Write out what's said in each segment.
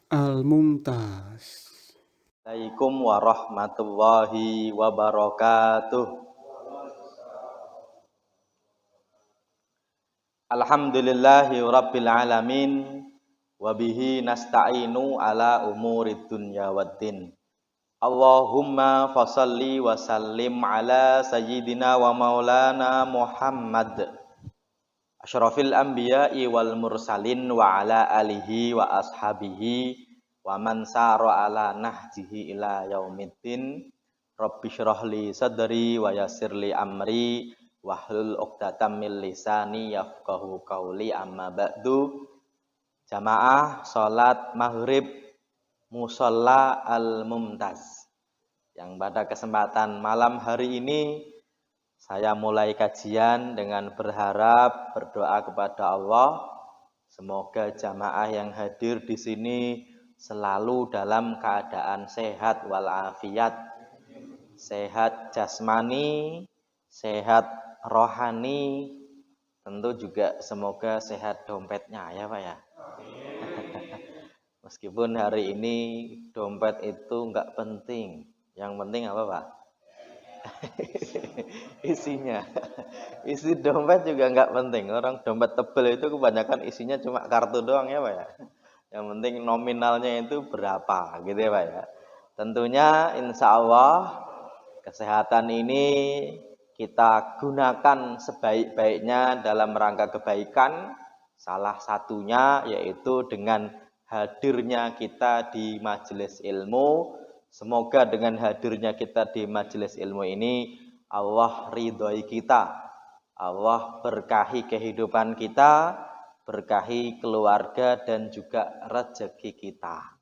Al-Mumtaz. Assalamualaikum warahmatullahi wabarakatuh. Alhamdulillahi rabbil alamin. Wabihi nasta'inu ala umurid dunya waddin. Allahumma fasalli wa sallim ala sayyidina wa maulana Muhammad asyrafil anbiya'i wal mursalin wa ala alihi wa ashabihi wa man sara ala nahjihi ila yaumiddin. Rabbi syrah li sadri wa yassir li amri wahlul 'uqdatam min lisani yafqahu qauli. Amma ba'du. Jamaah salat maghrib musalla Al-Mumtaz, yang pada kesempatan malam hari ini saya mulai kajian dengan berharap berdoa kepada Allah, semoga jamaah yang hadir di sini selalu dalam keadaan sehat walafiat, sehat jasmani, sehat rohani, tentu juga semoga sehat dompetnya ya Pak ya. Meskipun hari ini dompet itu enggak penting, yang penting apa Pak? Isinya. Isi dompet juga enggak penting. Orang dompet tebel itu kebanyakan isinya cuma kartu doang ya Pak ya. Yang penting nominalnya itu berapa gitu ya Pak ya. Tentunya insya Allah kesehatan ini kita gunakan sebaik-baiknya dalam rangka kebaikan. Salah satunya yaitu dengan hadirnya kita di majelis ilmu. Semoga dengan hadirnya kita di majelis ilmu ini Allah ridhoi kita, Allah berkahi kehidupan kita, berkahi keluarga dan juga rezeki kita.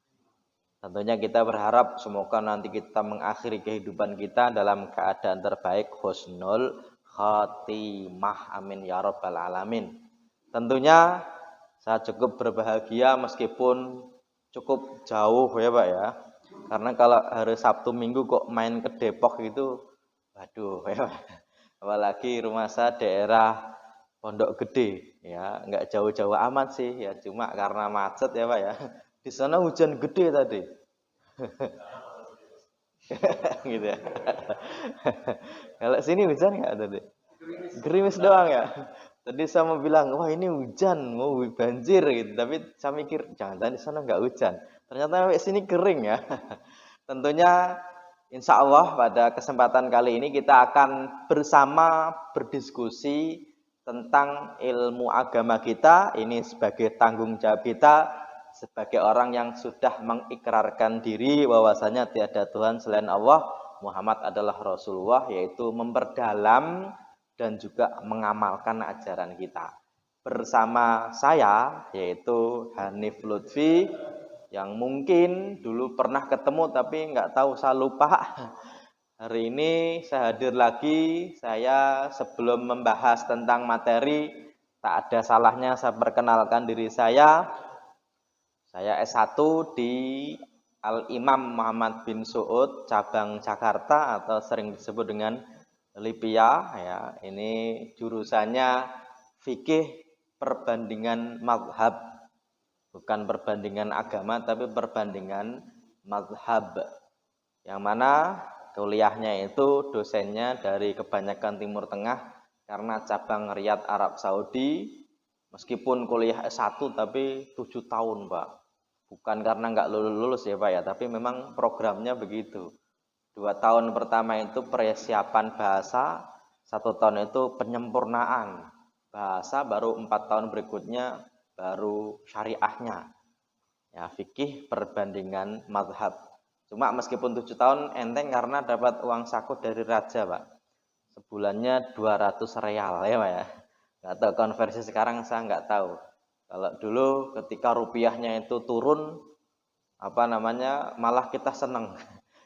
Tentunya kita berharap semoga nanti kita mengakhiri kehidupan kita dalam keadaan terbaik, husnul khotimah, amin ya rabbal alamin. Tentunya saya cukup berbahagia meskipun cukup jauh ya Pak ya. Karena kalau hari Sabtu Minggu kok main ke Depok itu, waduh ya Pak. Apalagi rumah saya daerah Pondok Gede ya, nggak jauh-jauh amat sih ya, cuma karena macet ya Pak ya. Di sana hujan gede tadi. Gitu ya. Kalau sini hujan nggak tadi? Gerimis doang ya. Tadi saya mau bilang, wah ini hujan, mau banjir gitu. Tapi saya mikir, jangan-jangan di sana nggak hujan. Ternyata sampai sini kering ya. Tentunya insya Allah pada kesempatan kali ini kita akan bersama berdiskusi tentang ilmu agama kita. Ini sebagai tanggung jawab kita sebagai orang yang sudah mengikrarkan diri bahwasanya tiada Tuhan selain Allah, Muhammad adalah Rasulullah, yaitu memperdalam dan juga mengamalkan ajaran kita. Bersama saya yaitu Hanif Lutfi, yang mungkin dulu pernah ketemu tapi nggak tahu, saya lupa. Hari ini saya hadir lagi. Saya sebelum membahas tentang materi, tak ada salahnya saya perkenalkan diri saya. Saya S1 di Al-Imam Muhammad bin Su'ud, cabang Jakarta atau sering disebut dengan LIPIA ya. Ini jurusannya fikih perbandingan mazhab. Bukan perbandingan agama tapi perbandingan mazhab. Yang mana kuliahnya itu dosennya dari kebanyakan Timur Tengah karena cabang Riyadh Arab Saudi. Meskipun kuliah S1 tapi 7 tahun Pak. Bukan karena nggak lulus ya Pak ya, tapi memang programnya begitu. 2 tahun pertama itu persiapan bahasa, 1 tahun itu penyempurnaan bahasa, baru 4 tahun berikutnya baru syariahnya. Ya, fikih perbandingan mazhab. Cuma meskipun 7 tahun enteng karena dapat uang saku dari raja Pak. Sebulannya 200 real ya Pak ya. Nggak tahu konversi sekarang, saya nggak tahu. Kalau dulu ketika rupiahnya itu turun, malah kita senang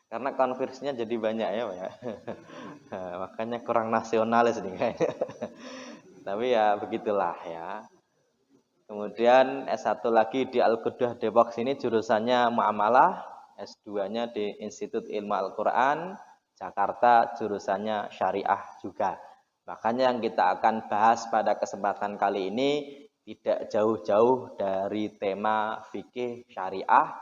karena konversinya jadi banyak ya Pak ya. Makanya kurang nasionalis nih kayaknya. Tapi ya begitulah ya. Kemudian S1 lagi di Al-Qudah Depok sini jurusannya Muamalah, S2-nya di Institut Ilmu Al-Quran Jakarta jurusannya Syariah juga. Makanya yang kita akan bahas pada kesempatan kali ini tidak jauh-jauh dari tema fikih syariah,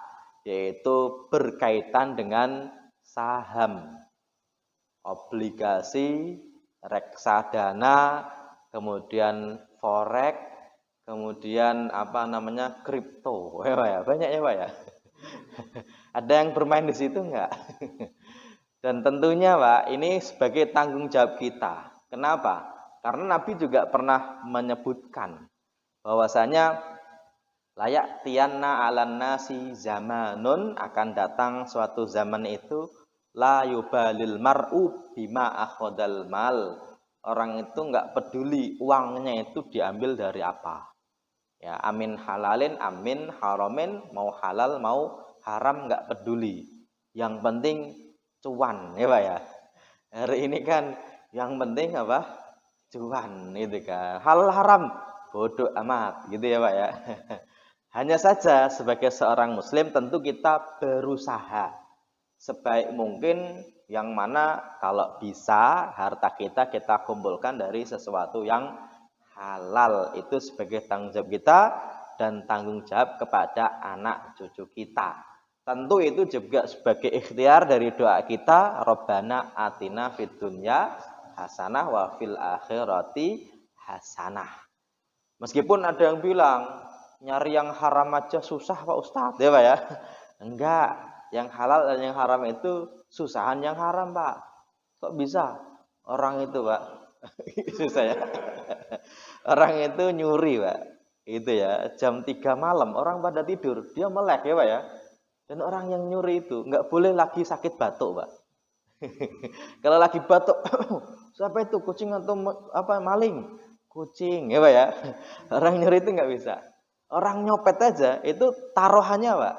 yaitu berkaitan dengan saham, obligasi, reksadana, kemudian forex, kemudian kripto. Ya, banyak ya Pak ya. Ada yang bermain di situ enggak? Dan tentunya Pak, ini sebagai tanggung jawab kita. Kenapa? Karena Nabi juga pernah menyebutkan bahwasanya layak tianna alan nasi zamanun, akan datang suatu zaman itu la yubalil mar'u bima akhodal mal. Orang itu enggak peduli uangnya itu diambil dari apa. Ya, amin halalin, amin haramin, mau halal mau haram enggak peduli. Yang penting cuan, ya Pak ya. Hari ini kan yang penting apa? Cuan, itu kan. Halal haram bodoh amat, gitu ya Pak ya. Hanya saja sebagai seorang muslim tentu kita berusaha sebaik mungkin, yang mana kalau bisa harta kita kumpulkan dari sesuatu yang halal. Itu sebagai tanggung jawab kita dan tanggung jawab kepada anak cucu kita. Tentu itu juga sebagai ikhtiar dari doa kita, Rabbana atina fid dunya hasanah wa fil akhirati hasanah. Meskipun ada yang bilang nyari yang haram aja susah Pak Ustadz, ya Pak ya. Enggak, yang halal dan yang haram itu susahan yang haram Pak. Kok bisa? Orang itu Pak, susah ya. Orang itu nyuri Pak. Itu ya, jam 3 malam orang pada tidur, dia melek ya Pak ya. Dan orang yang nyuri itu nggak boleh lagi sakit batuk Pak. Kalau lagi batuk, siapa itu, kucing atau maling? Kucing ya Pak ya. Orang nyuri itu nggak bisa. Orang nyopet aja itu taruhannya Pak,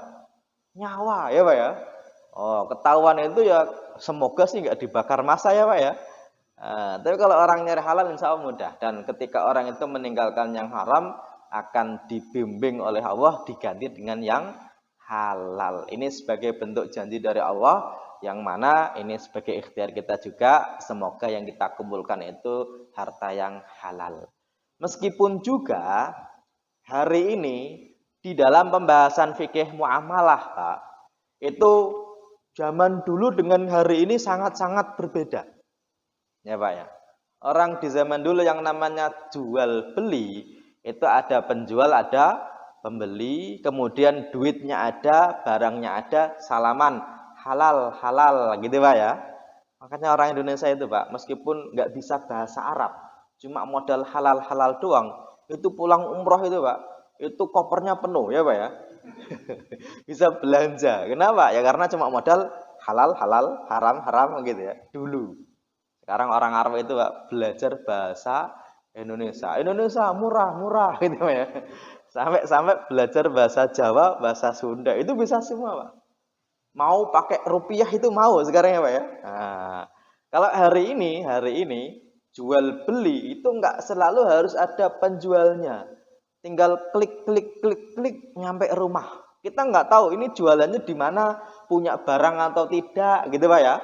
nyawa ya Pak ya. Oh, ketahuan itu ya semoga sih nggak dibakar massa ya Pak ya. Tapi kalau orang nyari halal insya Allah mudah. Dan ketika orang itu meninggalkan yang haram, akan dibimbing oleh Allah diganti dengan yang halal. Ini sebagai bentuk janji dari Allah, yang mana ini sebagai ikhtiar kita juga. Semoga yang kita kumpulkan itu harta yang halal. Meskipun juga hari ini di dalam pembahasan fikih muamalah Pak, itu zaman dulu dengan hari ini sangat-sangat berbeda. Ya Pak ya. Orang di zaman dulu yang namanya jual beli itu ada penjual, ada pembeli, kemudian duitnya ada, barangnya ada, salaman halal gitu Pak ya. Makanya orang Indonesia itu Pak, meskipun nggak bisa bahasa Arab, cuma modal halal doang, itu pulang umroh itu Pak, itu kopernya penuh ya Pak ya. Bisa belanja. Kenapa? Ya karena cuma modal halal, haram gitu ya dulu. Sekarang orang Arab itu Pak belajar bahasa Indonesia murah gitu ya. Sampai belajar bahasa Jawa, bahasa Sunda, itu bisa semua Pak. Mau pakai rupiah itu mau sekarang ya Pak ya. Nah, kalau hari ini jual beli itu enggak selalu harus ada penjualnya. Tinggal klik nyampe rumah. Kita enggak tahu ini jualannya di mana, punya barang atau tidak gitu Pak ya.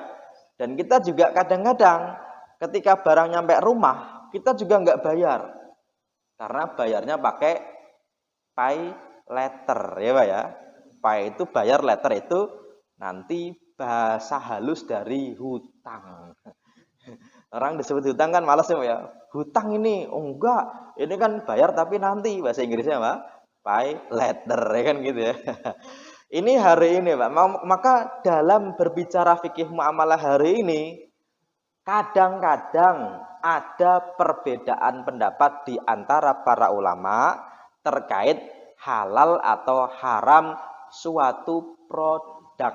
Dan kita juga kadang-kadang ketika barang nyampe rumah, kita juga enggak bayar. Karena bayarnya pakai pay letter ya Pak ya. Pay itu bayar, letter itu nanti bahasa halus dari hutang. Orang disebut hutang kan malas ya. Hutang ini, oh enggak, ini kan bayar tapi nanti, bahasa Inggrisnya Pak, pay letter ya kan gitu ya. Ini hari ini Pak. Maka dalam berbicara fikih muamalah hari ini, kadang-kadang ada perbedaan pendapat di antara para ulama terkait halal atau haram suatu produk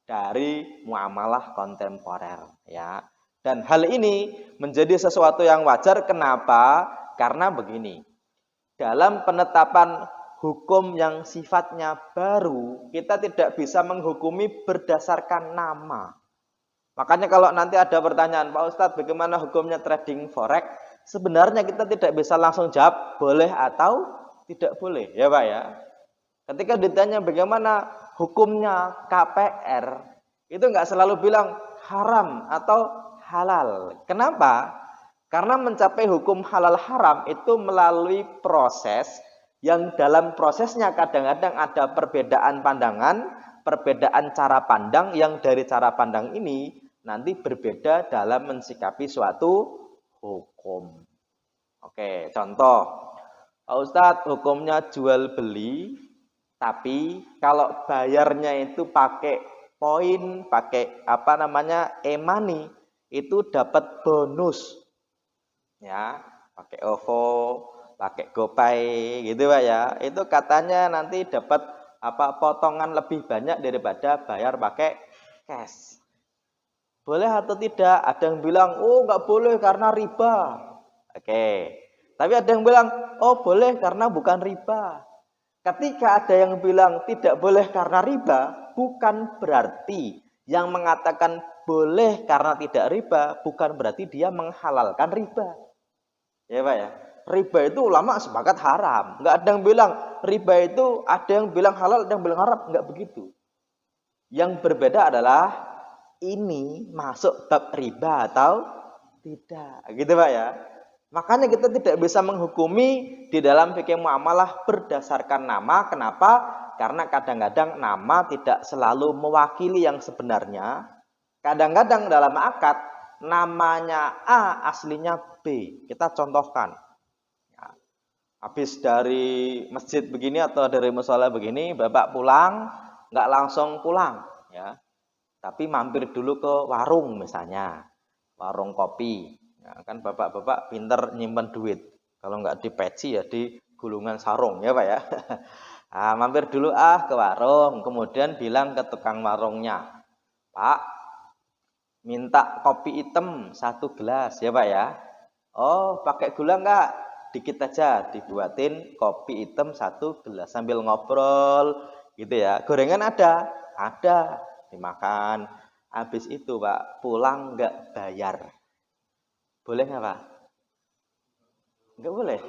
dari muamalah kontemporer ya. Dan hal ini menjadi sesuatu yang wajar. Kenapa? Karena begini. Dalam penetapan hukum yang sifatnya baru, kita tidak bisa menghukumi berdasarkan nama. Makanya kalau nanti ada pertanyaan, Pak Ustadz bagaimana hukumnya trading forex? Sebenarnya kita tidak bisa langsung jawab boleh atau tidak boleh ya Pak ya. Ketika ditanya bagaimana hukumnya KPR, itu nggak selalu bilang haram atau halal. Kenapa? Karena mencapai hukum halal haram itu melalui proses yang dalam prosesnya kadang-kadang ada perbedaan pandangan, perbedaan cara pandang yang dari cara pandang ini nanti berbeda dalam mensikapi suatu hukum. Oke, contoh. Pak Ustadz, hukumnya jual beli, tapi kalau bayarnya itu pakai poin, pakai e-money, itu dapat bonus. Ya, pakai OVO, pakai GoPay gitu Pak ya. Itu katanya nanti dapat potongan lebih banyak daripada bayar pakai cash. Boleh atau tidak? Ada yang bilang, "Oh, nggak boleh karena riba." Oke. Tapi ada yang bilang, "Oh, boleh karena bukan riba." Ketika ada yang bilang tidak boleh karena riba, bukan berarti yang mengatakan boleh karena tidak riba, bukan berarti dia menghalalkan riba. Ya Pak ya, riba itu ulama sepakat haram. Nggak ada yang bilang riba itu ada yang bilang halal, ada yang bilang haram. Nggak begitu. Yang berbeda adalah ini masuk bab riba atau tidak. Gitu Pak ya. Makanya kita tidak bisa menghukumi di dalam fikih muamalah berdasarkan nama. Kenapa? Karena kadang-kadang nama tidak selalu mewakili yang sebenarnya. Kadang-kadang dalam akad namanya A aslinya B. Kita contohkan. Ya. Habis dari masjid begini atau dari musola begini, Bapak pulang, nggak langsung pulang, ya. Tapi mampir dulu ke warung misalnya, warung kopi. Ya, kan bapak-bapak pinter nyimpen duit. Kalau nggak di peci ya di gulungan sarung ya Pak ya. Nah, mampir dulu ke warung, kemudian bilang ke tukang warungnya, "Pak, minta kopi hitam 1 gelas ya Pak ya." "Oh, pakai gula nggak?" "Dikit aja." Dibuatin kopi hitam 1 gelas sambil ngobrol gitu ya. "Gorengan ada?" "Ada." Dimakan. Habis itu Pak, pulang nggak bayar. Boleh nggak Pak? Nggak boleh.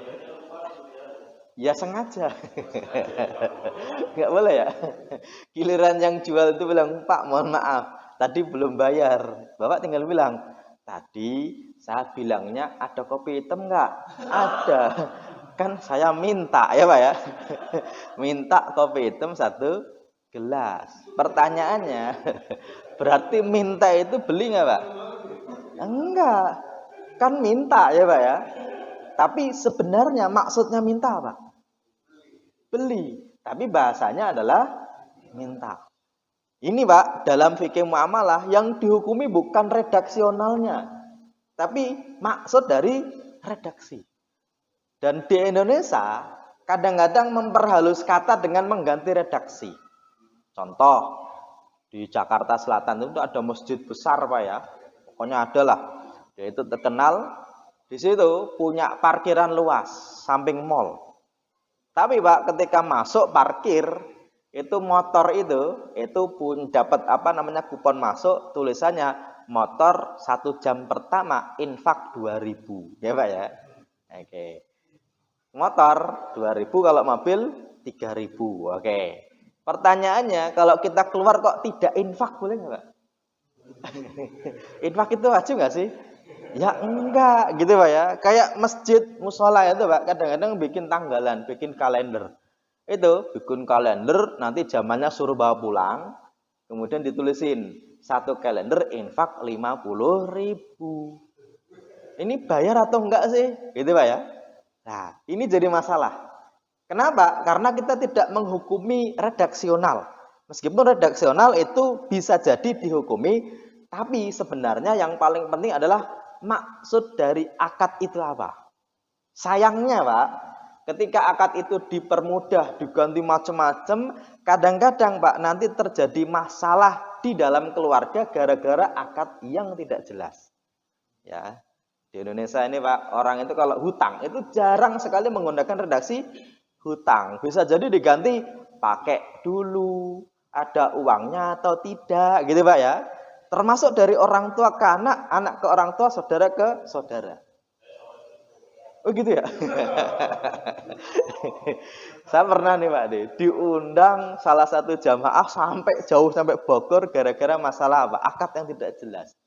Ya sengaja. Nggak boleh ya. Giliran yang jual itu bilang, "Pak, mohon maaf, tadi belum bayar." Bapak tinggal bilang, "Tadi saya bilangnya ada kopi hitam nggak?" "Ada." "Kan saya minta ya Pak ya." Minta kopi hitam 1 gelas. Pertanyaannya, berarti minta itu beli nggak Pak? Enggak. Kan minta ya Pak ya. Tapi sebenarnya maksudnya minta Pak? Beli. Tapi bahasanya adalah minta. Ini Pak, dalam fikih muamalah yang dihukumi bukan redaksionalnya, tapi maksud dari redaksi. Dan di Indonesia kadang-kadang memperhalus kata dengan mengganti redaksi. Contoh, di Jakarta Selatan itu ada masjid besar Pak ya. Pokoknya ada lah. Dia itu terkenal. Di situ punya parkiran luas, samping mall. Tapi Pak, ketika masuk parkir, itu motor itu pun dapat kupon masuk, tulisannya motor 1 jam pertama infak 2.000. Ya Pak ya. Oke. Motor 2.000, kalau mobil 3.000. Oke. Pertanyaannya, kalau kita keluar kok tidak infak, boleh nggak Pak? Infak itu wajib nggak sih? Ya enggak gitu Pak ya. Kayak masjid musola itu Pak, kadang-kadang bikin tanggalan, bikin kalender. Itu bikin kalender, nanti zamannya suruh bawa pulang, kemudian ditulisin 1 kalender infak 50.000. Ini bayar atau enggak sih? Gitu Pak ya. Nah, ini jadi masalah. Kenapa? Karena kita tidak menghukumi redaksional. Meskipun redaksional itu bisa jadi dihukumi, tapi sebenarnya yang paling penting adalah maksud dari akad itu apa. Sayangnya Pak, ketika akad itu dipermudah, diganti macam-macam, kadang-kadang Pak nanti terjadi masalah di dalam keluarga gara-gara akad yang tidak jelas. Ya, di Indonesia ini Pak, orang itu kalau hutang itu jarang sekali menggunakan redaksi hutang. Bisa jadi diganti pakai dulu, ada uangnya atau tidak, gitu Pak ya. Termasuk dari orang tua ke anak, anak ke orang tua, saudara ke saudara. Oh gitu ya. Saya pernah nih Pak diundang salah satu jamaah sampai jauh, sampai Bogor gara-gara masalah apa? Akad yang tidak jelas.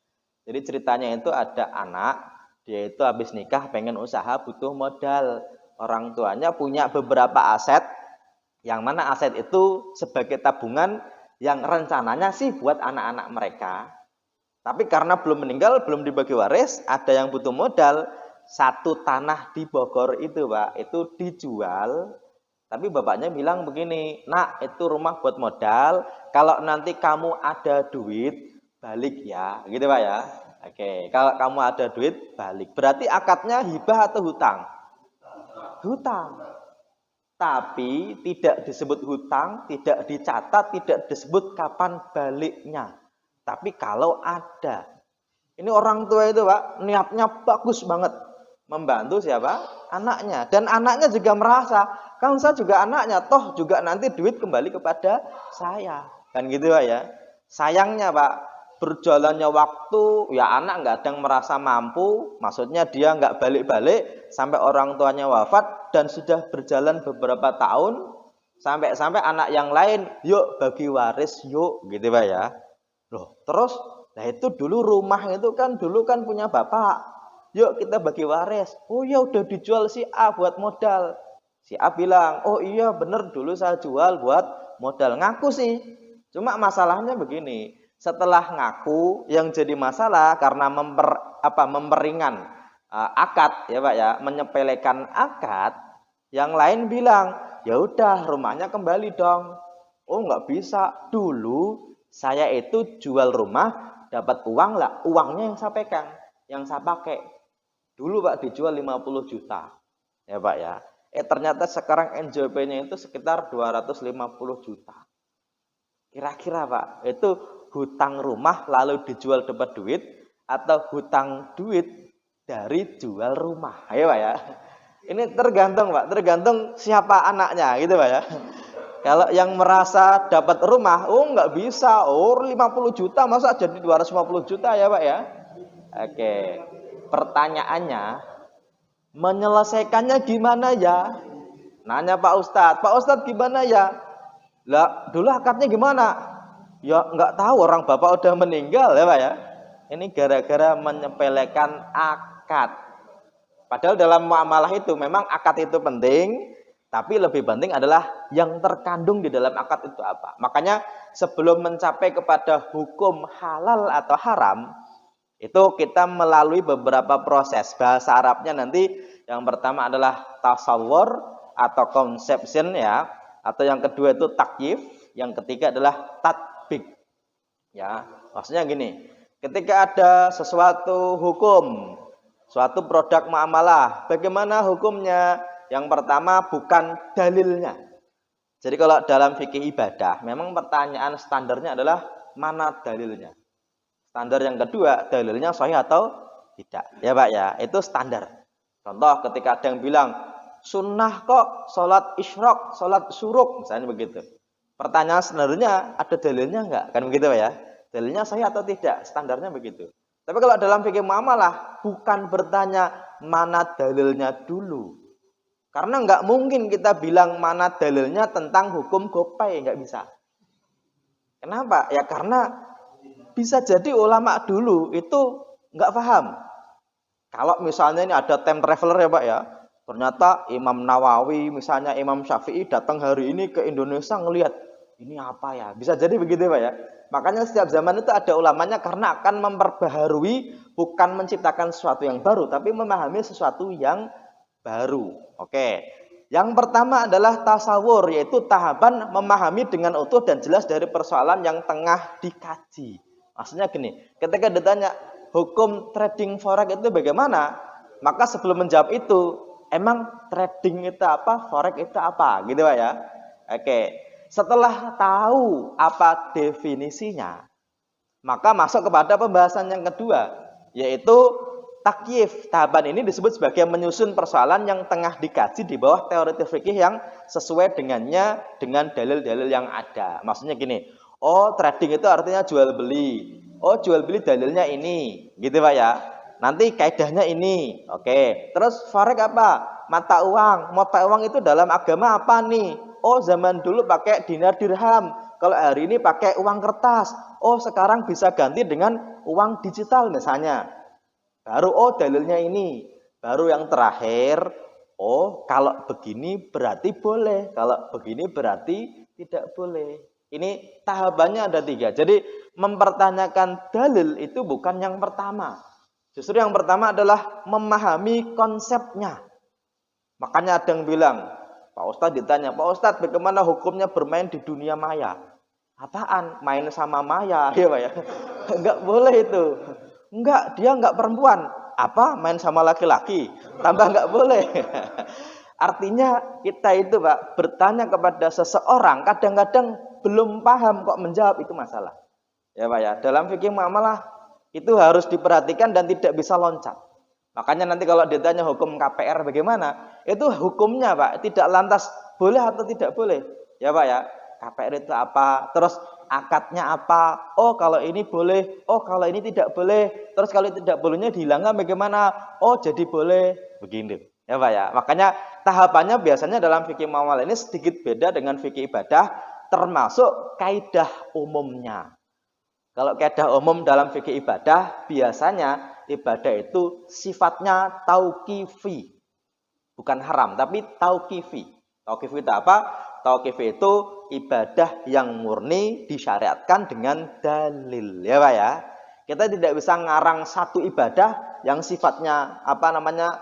Jadi ceritanya itu ada anak, dia itu habis nikah pengen usaha, butuh modal. Orang tuanya punya beberapa aset, yang mana aset itu sebagai tabungan yang rencananya sih buat anak-anak mereka. Tapi karena belum meninggal, belum dibagi waris, ada yang butuh modal. Satu tanah di Bogor itu, Pak, itu dijual. Tapi bapaknya bilang begini, nak, itu rumah buat modal. Kalau nanti kamu ada duit, balik ya. Gitu, Pak ya. Oke, kalau kamu ada duit, balik. Berarti akadnya hibah atau hutang? Hutang. Tapi tidak disebut hutang, tidak dicatat, tidak disebut kapan baliknya. Tapi kalau ada, ini orang tua itu Pak, niatnya bagus banget. Membantu siapa? Anaknya. Dan anaknya juga merasa, kan saya juga anaknya, toh juga nanti duit kembali kepada saya. Kan gitu Pak ya. Sayangnya Pak, berjalannya waktu, ya anak nggak ada yang merasa mampu, maksudnya dia nggak balik-balik, sampai orang tuanya wafat, dan sudah berjalan beberapa tahun, sampai anak yang lain, yuk bagi waris, yuk, gitu Pak ya. Loh, terus, nah itu dulu rumah itu kan dulu kan punya bapak. Yuk kita bagi waris. Oh ya udah dijual si A buat modal. Si A bilang, oh iya bener dulu saya jual buat modal. Ngaku sih. Cuma masalahnya begini. Setelah ngaku, yang jadi masalah karena memperingan akad ya Pak ya, menyepelekan akad. Yang lain bilang, ya udah rumahnya kembali dong. Oh nggak bisa. Dulu saya itu jual rumah, dapat uang lah, uangnya yang saya pegang, yang saya pakai. Dulu Pak dijual 50 juta. Ya Pak ya. Ternyata sekarang NJP-nya itu sekitar 250 juta. Kira-kira Pak, itu hutang rumah lalu dijual dapat duit atau hutang duit dari jual rumah? Ayo Pak ya. Ini tergantung Pak, tergantung siapa anaknya gitu Pak ya. Kalau yang merasa dapat rumah, oh nggak bisa, oh 50 juta masa jadi 250 juta ya Pak ya. Oke, pertanyaannya, menyelesaikannya gimana ya? Nanya Pak Ustadz gimana ya? Lah dulu akadnya gimana? Ya nggak tahu, orang bapak udah meninggal ya Pak ya. Ini gara-gara menyepelekan akad. Padahal dalam muamalah itu memang akad itu penting. Tapi lebih penting adalah yang terkandung di dalam akad itu apa. Makanya sebelum mencapai kepada hukum halal atau haram, itu kita melalui beberapa proses. Bahasa Arabnya nanti yang pertama adalah tasawwur atau conception ya. Atau yang kedua itu takyif. Yang ketiga adalah tatbik. Ya, maksudnya gini. Ketika ada sesuatu hukum, suatu produk muamalah, bagaimana hukumnya? Yang pertama bukan dalilnya. Jadi kalau dalam fikih ibadah, memang pertanyaan standarnya adalah mana dalilnya. Standar yang kedua, dalilnya sahih atau tidak. Ya Pak ya, itu standar. Contoh ketika ada yang bilang, sunnah kok sholat isyraq, sholat syuruk, misalnya begitu. Pertanyaan sebenarnya ada dalilnya enggak? Kan begitu Pak ya. Dalilnya sahih atau tidak, standarnya begitu. Tapi kalau dalam fikih muamalah, bukan bertanya mana dalilnya dulu. Karena nggak mungkin kita bilang mana dalilnya tentang hukum gopay, nggak bisa. Kenapa? Ya karena bisa jadi ulama dulu itu nggak paham. Kalau misalnya ini ada time traveler ya Pak ya, ternyata Imam Nawawi, misalnya Imam Syafi'i datang hari ini ke Indonesia ngelihat ini apa ya? Bisa jadi begitu Pak ya. Makanya setiap zaman itu ada ulamanya karena akan memperbaharui, bukan menciptakan sesuatu yang baru, tapi memahami sesuatu yang baru. Oke. Yang pertama adalah tasawur, yaitu tahapan memahami dengan utuh dan jelas dari persoalan yang tengah dikaji. Maksudnya gini, ketika ditanya hukum trading forex itu bagaimana, maka sebelum menjawab itu, emang trading itu apa, forex itu apa, gitu Pak ya. Oke. Setelah tahu apa definisinya, maka masuk kepada pembahasan yang kedua, yaitu takyif. Tahapan ini disebut sebagai menyusun persoalan yang tengah dikaji di bawah teori fikih yang sesuai dengannya dengan dalil-dalil yang ada. Maksudnya gini, oh trading itu artinya jual beli. Oh jual beli dalilnya ini, gitu Pak ya. Nanti kaidahnya ini. Oke. Terus forex apa? Mata uang. Mata uang itu dalam agama apa nih? Oh zaman dulu pakai dinar dirham. Kalau hari ini pakai uang kertas. Oh sekarang bisa ganti dengan uang digital misalnya. Baru oh dalilnya ini. Baru yang terakhir, oh kalau begini berarti boleh, kalau begini berarti tidak boleh. Ini tahapannya ada 3. Jadi mempertanyakan dalil itu bukan yang pertama. Justru yang pertama adalah memahami konsepnya. Makanya ada yang bilang, Pak Ustadz ditanya, Pak Ustadz bagaimana hukumnya bermain di dunia maya? Apaan? Main sama maya, ya Pak ya? Enggak boleh itu. Enggak, dia enggak perempuan. Apa? Main sama laki-laki? Tambah enggak boleh. Artinya kita itu Pak, bertanya kepada seseorang kadang-kadang belum paham kok menjawab itu masalah. Ya Pak ya, dalam fikih muamalah itu harus diperhatikan dan tidak bisa loncat. Makanya nanti kalau ditanya hukum KPR bagaimana, itu hukumnya Pak, tidak lantas boleh atau tidak boleh. Ya Pak ya, KPR itu apa, terus akadnya apa, oh kalau ini boleh, oh kalau ini tidak boleh, terus kalau tidak bolehnya dihilangkan bagaimana, oh jadi boleh, begini. Ya Pak ya, makanya tahapannya biasanya dalam fikih muamalah ini sedikit beda dengan fikih ibadah, termasuk kaidah umumnya. Kalau kaidah umum dalam fikih ibadah, biasanya ibadah itu sifatnya tauqifi. Bukan haram, tapi tauqifi. Tauqifi itu apa? Tauqifi itu ibadah yang murni disyariatkan dengan dalil. Ya Pak ya. Kita tidak bisa ngarang satu ibadah yang sifatnya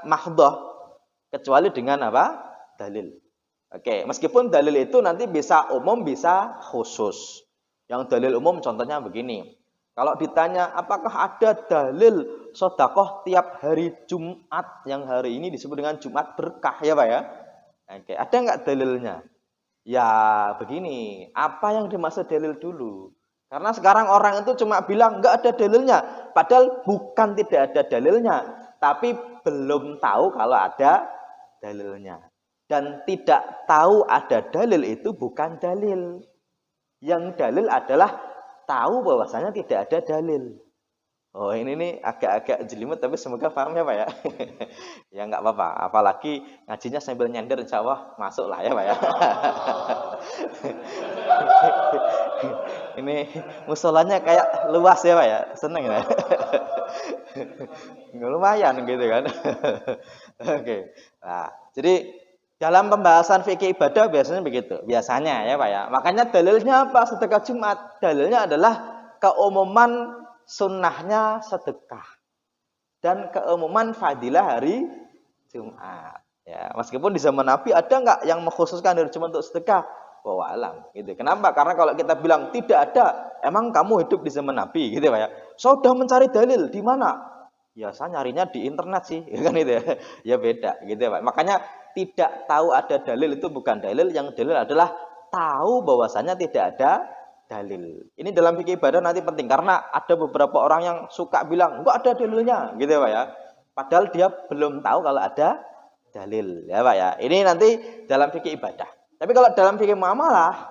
mahdhah kecuali dengan apa? Dalil. Oke, meskipun dalil itu nanti bisa umum, bisa khusus. Yang dalil umum contohnya begini. Kalau ditanya apakah ada dalil sedekah tiap hari Jumat, yang hari ini disebut dengan Jumat berkah ya Pak ya? Oke, ada nggak dalilnya? Ya begini, apa yang dimaksud dalil dulu? Karena sekarang orang itu cuma bilang nggak ada dalilnya. Padahal bukan tidak ada dalilnya, tapi belum tahu kalau ada dalilnya. Dan tidak tahu ada dalil itu bukan dalil. Yang dalil adalah tahu bahwasanya tidak ada dalil. Oh ini nih agak-agak jelimet tapi semoga paham ya Pak ya. Ya nggak apa-apa. Apalagi ngajinya sambil nyender insya Allah masuk lah ya Pak ya. Ini musolanya kayak luas ya Pak ya. Seneng ya. Lumayan gitu kan. Oke. Nah jadi dalam pembahasan fikih ibadah biasanya begitu. Biasanya ya Pak ya. Makanya dalilnya apa sedekah Jumat? Dalilnya adalah keumuman sunnahnya sedekah. Dan keumuman fadilah hari Jumat. Ya, meskipun di zaman Nabi ada nggak yang mengkhususkan hari Jumat untuk sedekah? Wallahu alam gitu. Kenapa? Karena kalau kita bilang tidak ada, emang kamu hidup di zaman Nabi gitu Pak ya. Saya sudah mencari dalil di mana? Ya saya nyarinya di internet sih, kan itu ya. Ya beda gitu ya Pak. Makanya tidak tahu ada dalil itu bukan dalil, yang dalil adalah tahu bahwasanya tidak ada dalil. Ini dalam fikih ibadah nanti penting karena ada beberapa orang yang suka bilang enggak ada dalilnya, gitu ya Pak ya. Padahal dia belum tahu kalau ada dalil, ya Pak ya. Ini nanti dalam fikih ibadah. Tapi kalau dalam fikih muamalah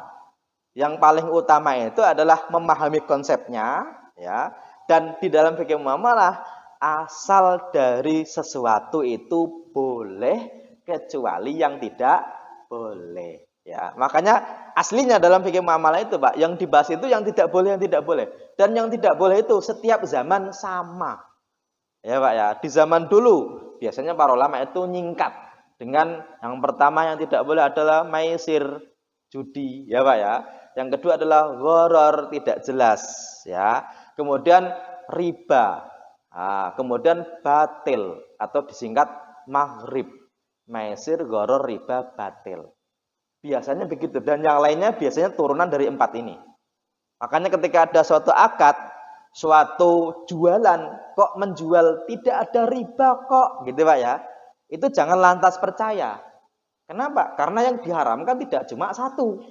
yang paling utama itu adalah memahami konsepnya, ya. Dan di dalam fikih muamalah asal dari sesuatu itu boleh kecuali yang tidak boleh. Ya, makanya aslinya dalam fikih muamalah itu, Pak, yang dibahas itu yang tidak boleh, yang tidak boleh. Dan yang tidak boleh itu setiap zaman sama. Ya, Pak ya. Di zaman dulu biasanya para ulama itu nyingkat dengan yang pertama yang tidak boleh adalah maisir, judi, ya, Pak ya. Yang kedua adalah gharar, tidak jelas, ya. Kemudian riba. Nah, kemudian batil atau disingkat maghrib. Maisir, gharar, riba, batil. Biasanya begitu. Dan yang lainnya biasanya turunan dari 4 ini. Makanya ketika ada suatu akad, suatu jualan, kok menjual tidak ada riba kok, gitu Pak ya. Itu jangan lantas percaya. Kenapa? Karena yang diharamkan tidak cuma satu,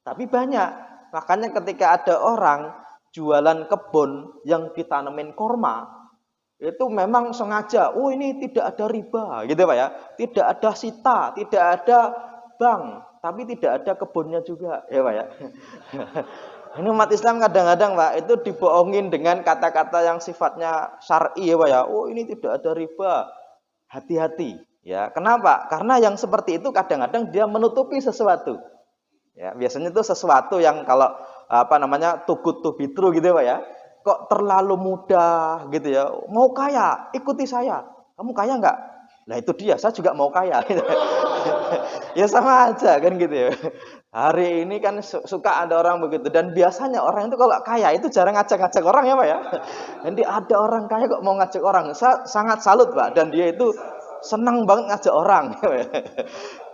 tapi banyak. Makanya ketika ada orang jualan kebun yang ditanemin korma, itu memang sengaja, oh ini tidak ada riba, gitu Pak ya. Tidak ada sita, tidak ada bank, tapi tidak ada kebunnya juga, ya Pak ya. Ini umat Islam kadang-kadang Pak, itu dibohongin dengan kata-kata yang sifatnya syar'i ya Pak ya. Oh ini tidak ada riba, hati-hati. Ya, kenapa? Karena yang seperti itu kadang-kadang dia menutupi sesuatu. Ya, biasanya itu sesuatu yang kalau too good to be true gitu ya Pak ya. Kok terlalu mudah gitu ya. Mau kaya, ikuti saya. Kamu kaya enggak? Nah itu dia, saya juga mau kaya. Ya sama aja kan gitu ya. Hari ini kan suka ada orang begitu, dan biasanya orang itu kalau kaya itu jarang ngajak-ngajak orang ya Pak ya. Jadi ada orang kaya kok mau ngajak orang, sangat salut Pak, dan dia itu senang banget ngajak orang.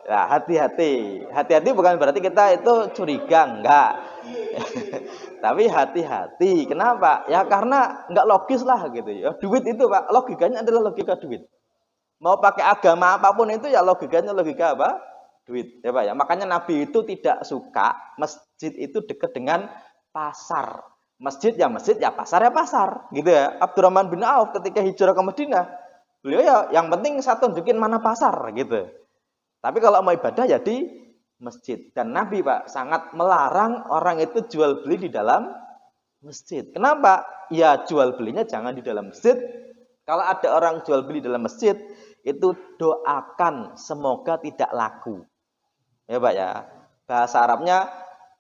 Nah, hati-hati bukan berarti kita itu curiga, enggak. Tapi hati-hati, kenapa? Ya karena enggak logis lah gitu ya. Duit itu Pak, logikanya adalah logika duit. Mau pakai agama apapun itu ya logikanya logika apa? Duit ya Pak ya. Makanya Nabi itu tidak suka masjid itu dekat dengan pasar. Masjid, ya pasar gitu ya. Abdurrahman bin Auf ketika hijrah ke Madinah, beliau ya yang penting saya tunjukin mana pasar gitu. Tapi kalau mau ibadah ya di masjid. Dan Nabi Pak sangat melarang orang itu jual beli di dalam masjid. Kenapa? Ya jual belinya jangan di dalam masjid. Kalau ada orang jual beli dalam masjid, itu doakan semoga tidak laku. Ya Pak ya. Bahasa Arabnya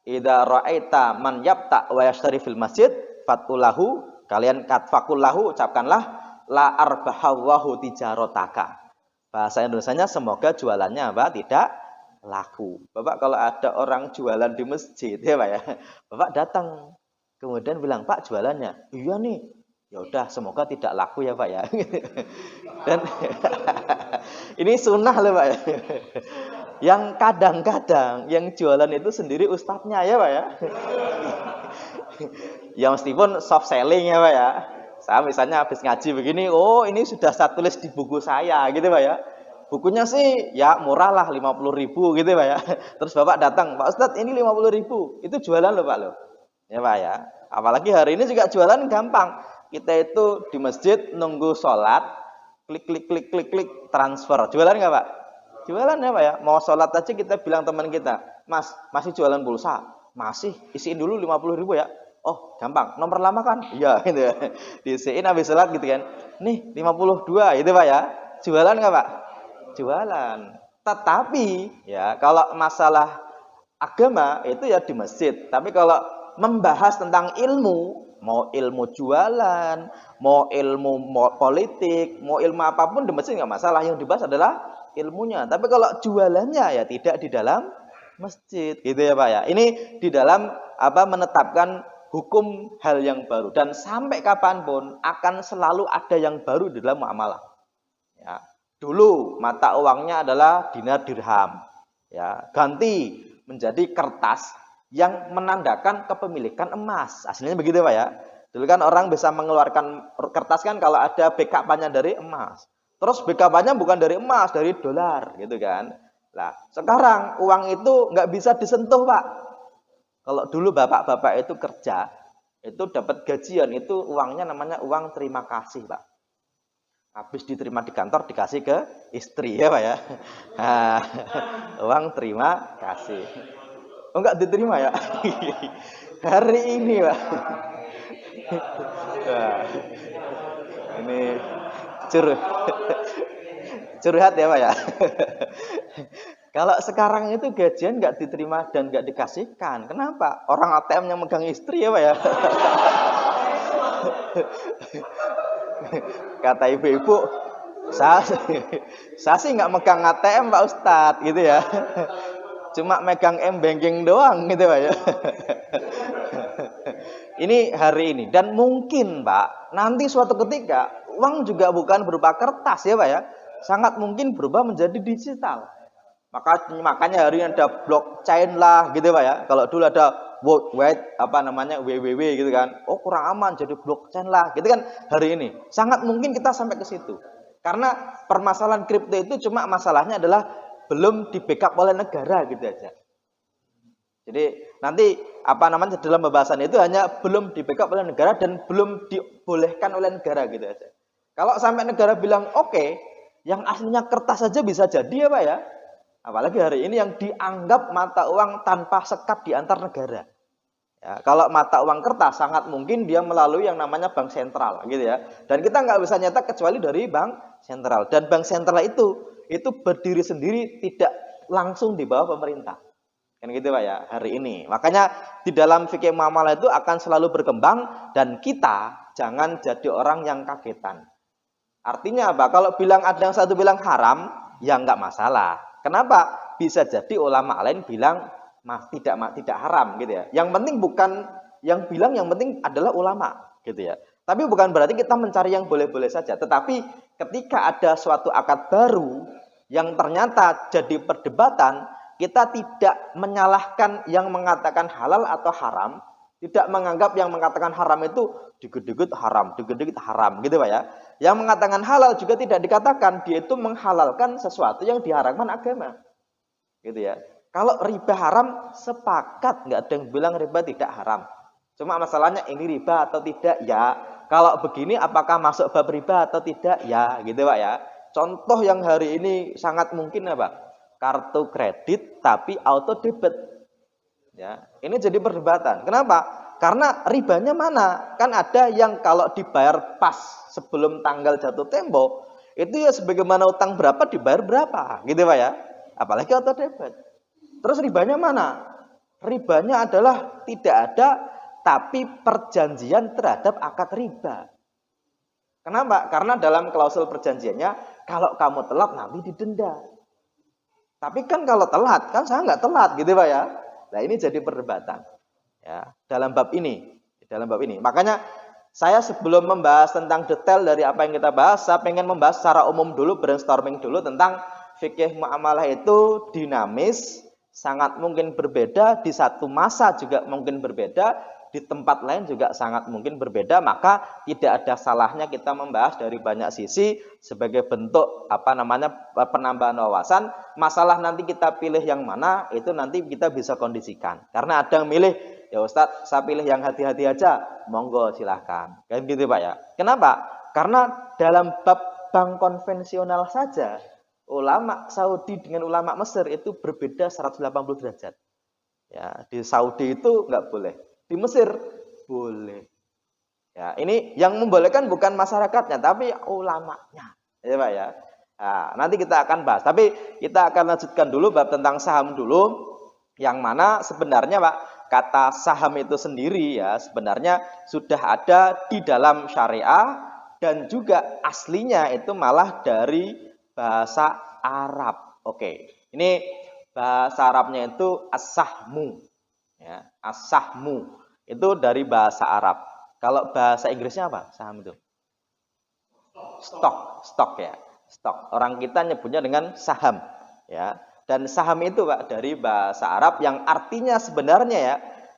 idza ra'aita man yabta wa yashtari fil masjid fatulahu, kalian fakullahu ucapkanlah la arbahallahu tijarotaka. Bahasa Indonesianya semoga jualannya apa? Tidak laku. Bapak kalau ada orang jualan di masjid ya Pak ya. Bapak datang kemudian bilang, "Pak, jualannya." "Iya nih." "Ya udah, semoga tidak laku ya Pak ya." Dan ini sunnah loh Pak ya. Yang kadang-kadang yang jualan itu sendiri ustadznya ya Pak ya. Ya meskipun soft selling ya Pak ya. Saya misalnya habis ngaji begini, oh ini sudah saya tulis di buku saya gitu Pak ya. Bukunya sih ya murah lah 50.000 gitu Pak ya. Terus Bapak datang, "Pak Ustadz ini 50.000. Itu jualan loh Pak loh." Ya Pak ya. Apalagi hari ini juga jualan gampang. Kita itu di masjid nunggu sholat, klik transfer. Jualan nggak Pak? Jualan ya Pak ya. Mau sholat aja kita bilang teman kita, "Mas, masih jualan pulsa?" "Masih, isiin dulu 50.000 ya." "Oh gampang, nomor lama kan?" "Iya." Gitu ya. Diisiin habis sholat gitu kan. "Nih 52 itu Pak ya." Jualan nggak Pak? Jualan. Tetapi ya kalau masalah agama itu ya di masjid. Tapi kalau membahas tentang ilmu, mau ilmu jualan, mau ilmu politik, mau ilmu apapun di masjid nggak masalah. Yang dibahas adalah ilmunya. Tapi kalau jualannya ya tidak di dalam masjid, gitu ya Pak ya. Ini di dalam apa menetapkan hukum hal yang baru, dan sampai kapanpun akan selalu ada yang baru di dalam muamalah. Ya, dulu mata uangnya adalah dinar dirham, ya ganti menjadi kertas yang menandakan kepemilikan emas. Aslinya begitu Pak ya. Dulu kan orang bisa mengeluarkan kertas kan kalau ada backup-nya dari emas. Terus backup-nya bukan dari emas, dari dolar gitu kan. Nah, sekarang uang itu nggak bisa disentuh Pak. Kalau dulu bapak-bapak itu kerja, itu dapat gajian, itu uangnya namanya uang terima kasih Pak. Habis diterima di kantor dikasih ke istri ya Pak ya. Nah, uang terima kasih. Oh enggak diterima ya? Hari ini Pak. Nah, ini curhat ya Pak ya. Kalau sekarang itu gajian nggak diterima dan nggak dikasihkan. Kenapa? Orang ATM yang megang istri ya Pak ya. Kata ibu-ibu, saya sih nggak megang ATM Pak Ustadz gitu ya. Cuma megang M-Banking doang gitu Pak ya. Ini hari ini. Dan mungkin Pak, nanti suatu ketika uang juga bukan berupa kertas ya Pak ya. Sangat mungkin berubah menjadi digital. Makanya hari ini ada blockchain lah gitu Pak ya. Kalau dulu ada World Wide WWW gitu kan. Oh kurang aman jadi blockchain lah gitu kan hari ini. Sangat mungkin kita sampai ke situ. Karena permasalahan kripto itu cuma masalahnya adalah belum di backup oleh negara gitu aja. Jadi nanti dalam pembahasan itu hanya belum di backup oleh negara dan belum dibolehkan oleh negara gitu aja. Kalau sampai negara bilang oke, yang aslinya kertas saja bisa jadi ya Pak ya. Apalagi hari ini yang dianggap mata uang tanpa sekat di antar negara. Ya, kalau mata uang kertas sangat mungkin dia melalui yang namanya bank sentral gitu ya. Dan kita nggak bisa nyetak kecuali dari bank sentral. Dan bank sentral itu berdiri sendiri, tidak langsung di bawah pemerintah. Kan gitu Pak ya hari ini. Makanya di dalam fikih muamalah itu akan selalu berkembang, dan kita jangan jadi orang yang kagetan. Artinya apa? Kalau bilang ada yang satu bilang haram, ya nggak masalah. Kenapa? Bisa jadi ulama lain bilang tidak haram gitu ya. Yang penting bukan yang bilang, yang penting adalah ulama gitu ya. Tapi bukan berarti kita mencari yang boleh-boleh saja. Tetapi ketika ada suatu akad baru yang ternyata jadi perdebatan, kita tidak menyalahkan yang mengatakan halal atau haram, tidak menganggap yang mengatakan haram itu digit-digit haram, digit-digit haram gitu Pak ya. Yang mengatakan halal juga tidak dikatakan dia itu menghalalkan sesuatu yang diharamkan agama. Gitu ya. Kalau riba haram, sepakat, nggak ada yang bilang riba tidak haram. Cuma masalahnya ini riba atau tidak ya. Kalau begini apakah masuk bab riba atau tidak ya, gitu Pak ya. Contoh yang hari ini sangat mungkin apa? Kartu kredit tapi auto debit. Ya, ini jadi perdebatan. Kenapa? Karena ribanya mana? Kan ada yang kalau dibayar pas sebelum tanggal jatuh tempo, itu ya sebagaimana utang berapa dibayar berapa, gitu Pak ya. Apalagi auto debit. Terus ribanya mana? Ribanya adalah tidak ada tapi perjanjian terhadap akad riba. Kenapa? Karena dalam klausul perjanjiannya, kalau kamu telat nanti didenda. Tapi kan kalau telat, kan saya nggak telat gitu Pak ya. Nah ini jadi perdebatan. Ya, dalam bab ini. Makanya saya sebelum membahas tentang detail dari apa yang kita bahas, saya pengen membahas secara umum dulu, brainstorming dulu tentang fikih muamalah itu dinamis, sangat mungkin berbeda, di satu masa juga mungkin berbeda, di tempat lain juga sangat mungkin berbeda, maka tidak ada salahnya kita membahas dari banyak sisi sebagai bentuk penambahan wawasan. Masalah nanti kita pilih yang mana itu nanti kita bisa kondisikan. Karena ada yang milih, ya Ustadz, saya pilih yang hati-hati aja, monggo silahkan. Kan gitu Pak ya. Kenapa? Karena dalam bab bank konvensional saja ulama Saudi dengan ulama Mesir itu berbeda 180 derajat. Ya, di Saudi itu nggak boleh, di Mesir boleh. Ya, ini yang membolehkan bukan masyarakatnya, tapi ulamanya, ya Pak ya. Nah, nanti kita akan bahas. Tapi kita akan lanjutkan dulu bab tentang saham dulu, yang mana sebenarnya Pak kata saham itu sendiri ya sebenarnya sudah ada di dalam syariah dan juga aslinya itu malah dari bahasa Arab. Oke, ini bahasa Arabnya itu as-sahmu. Ya, as-sahmu itu dari bahasa Arab. Kalau bahasa Inggrisnya apa? Saham itu? Stok ya. Stok. Orang kita nyebutnya dengan saham. Ya. Dan saham itu Pak dari bahasa Arab yang artinya sebenarnya ya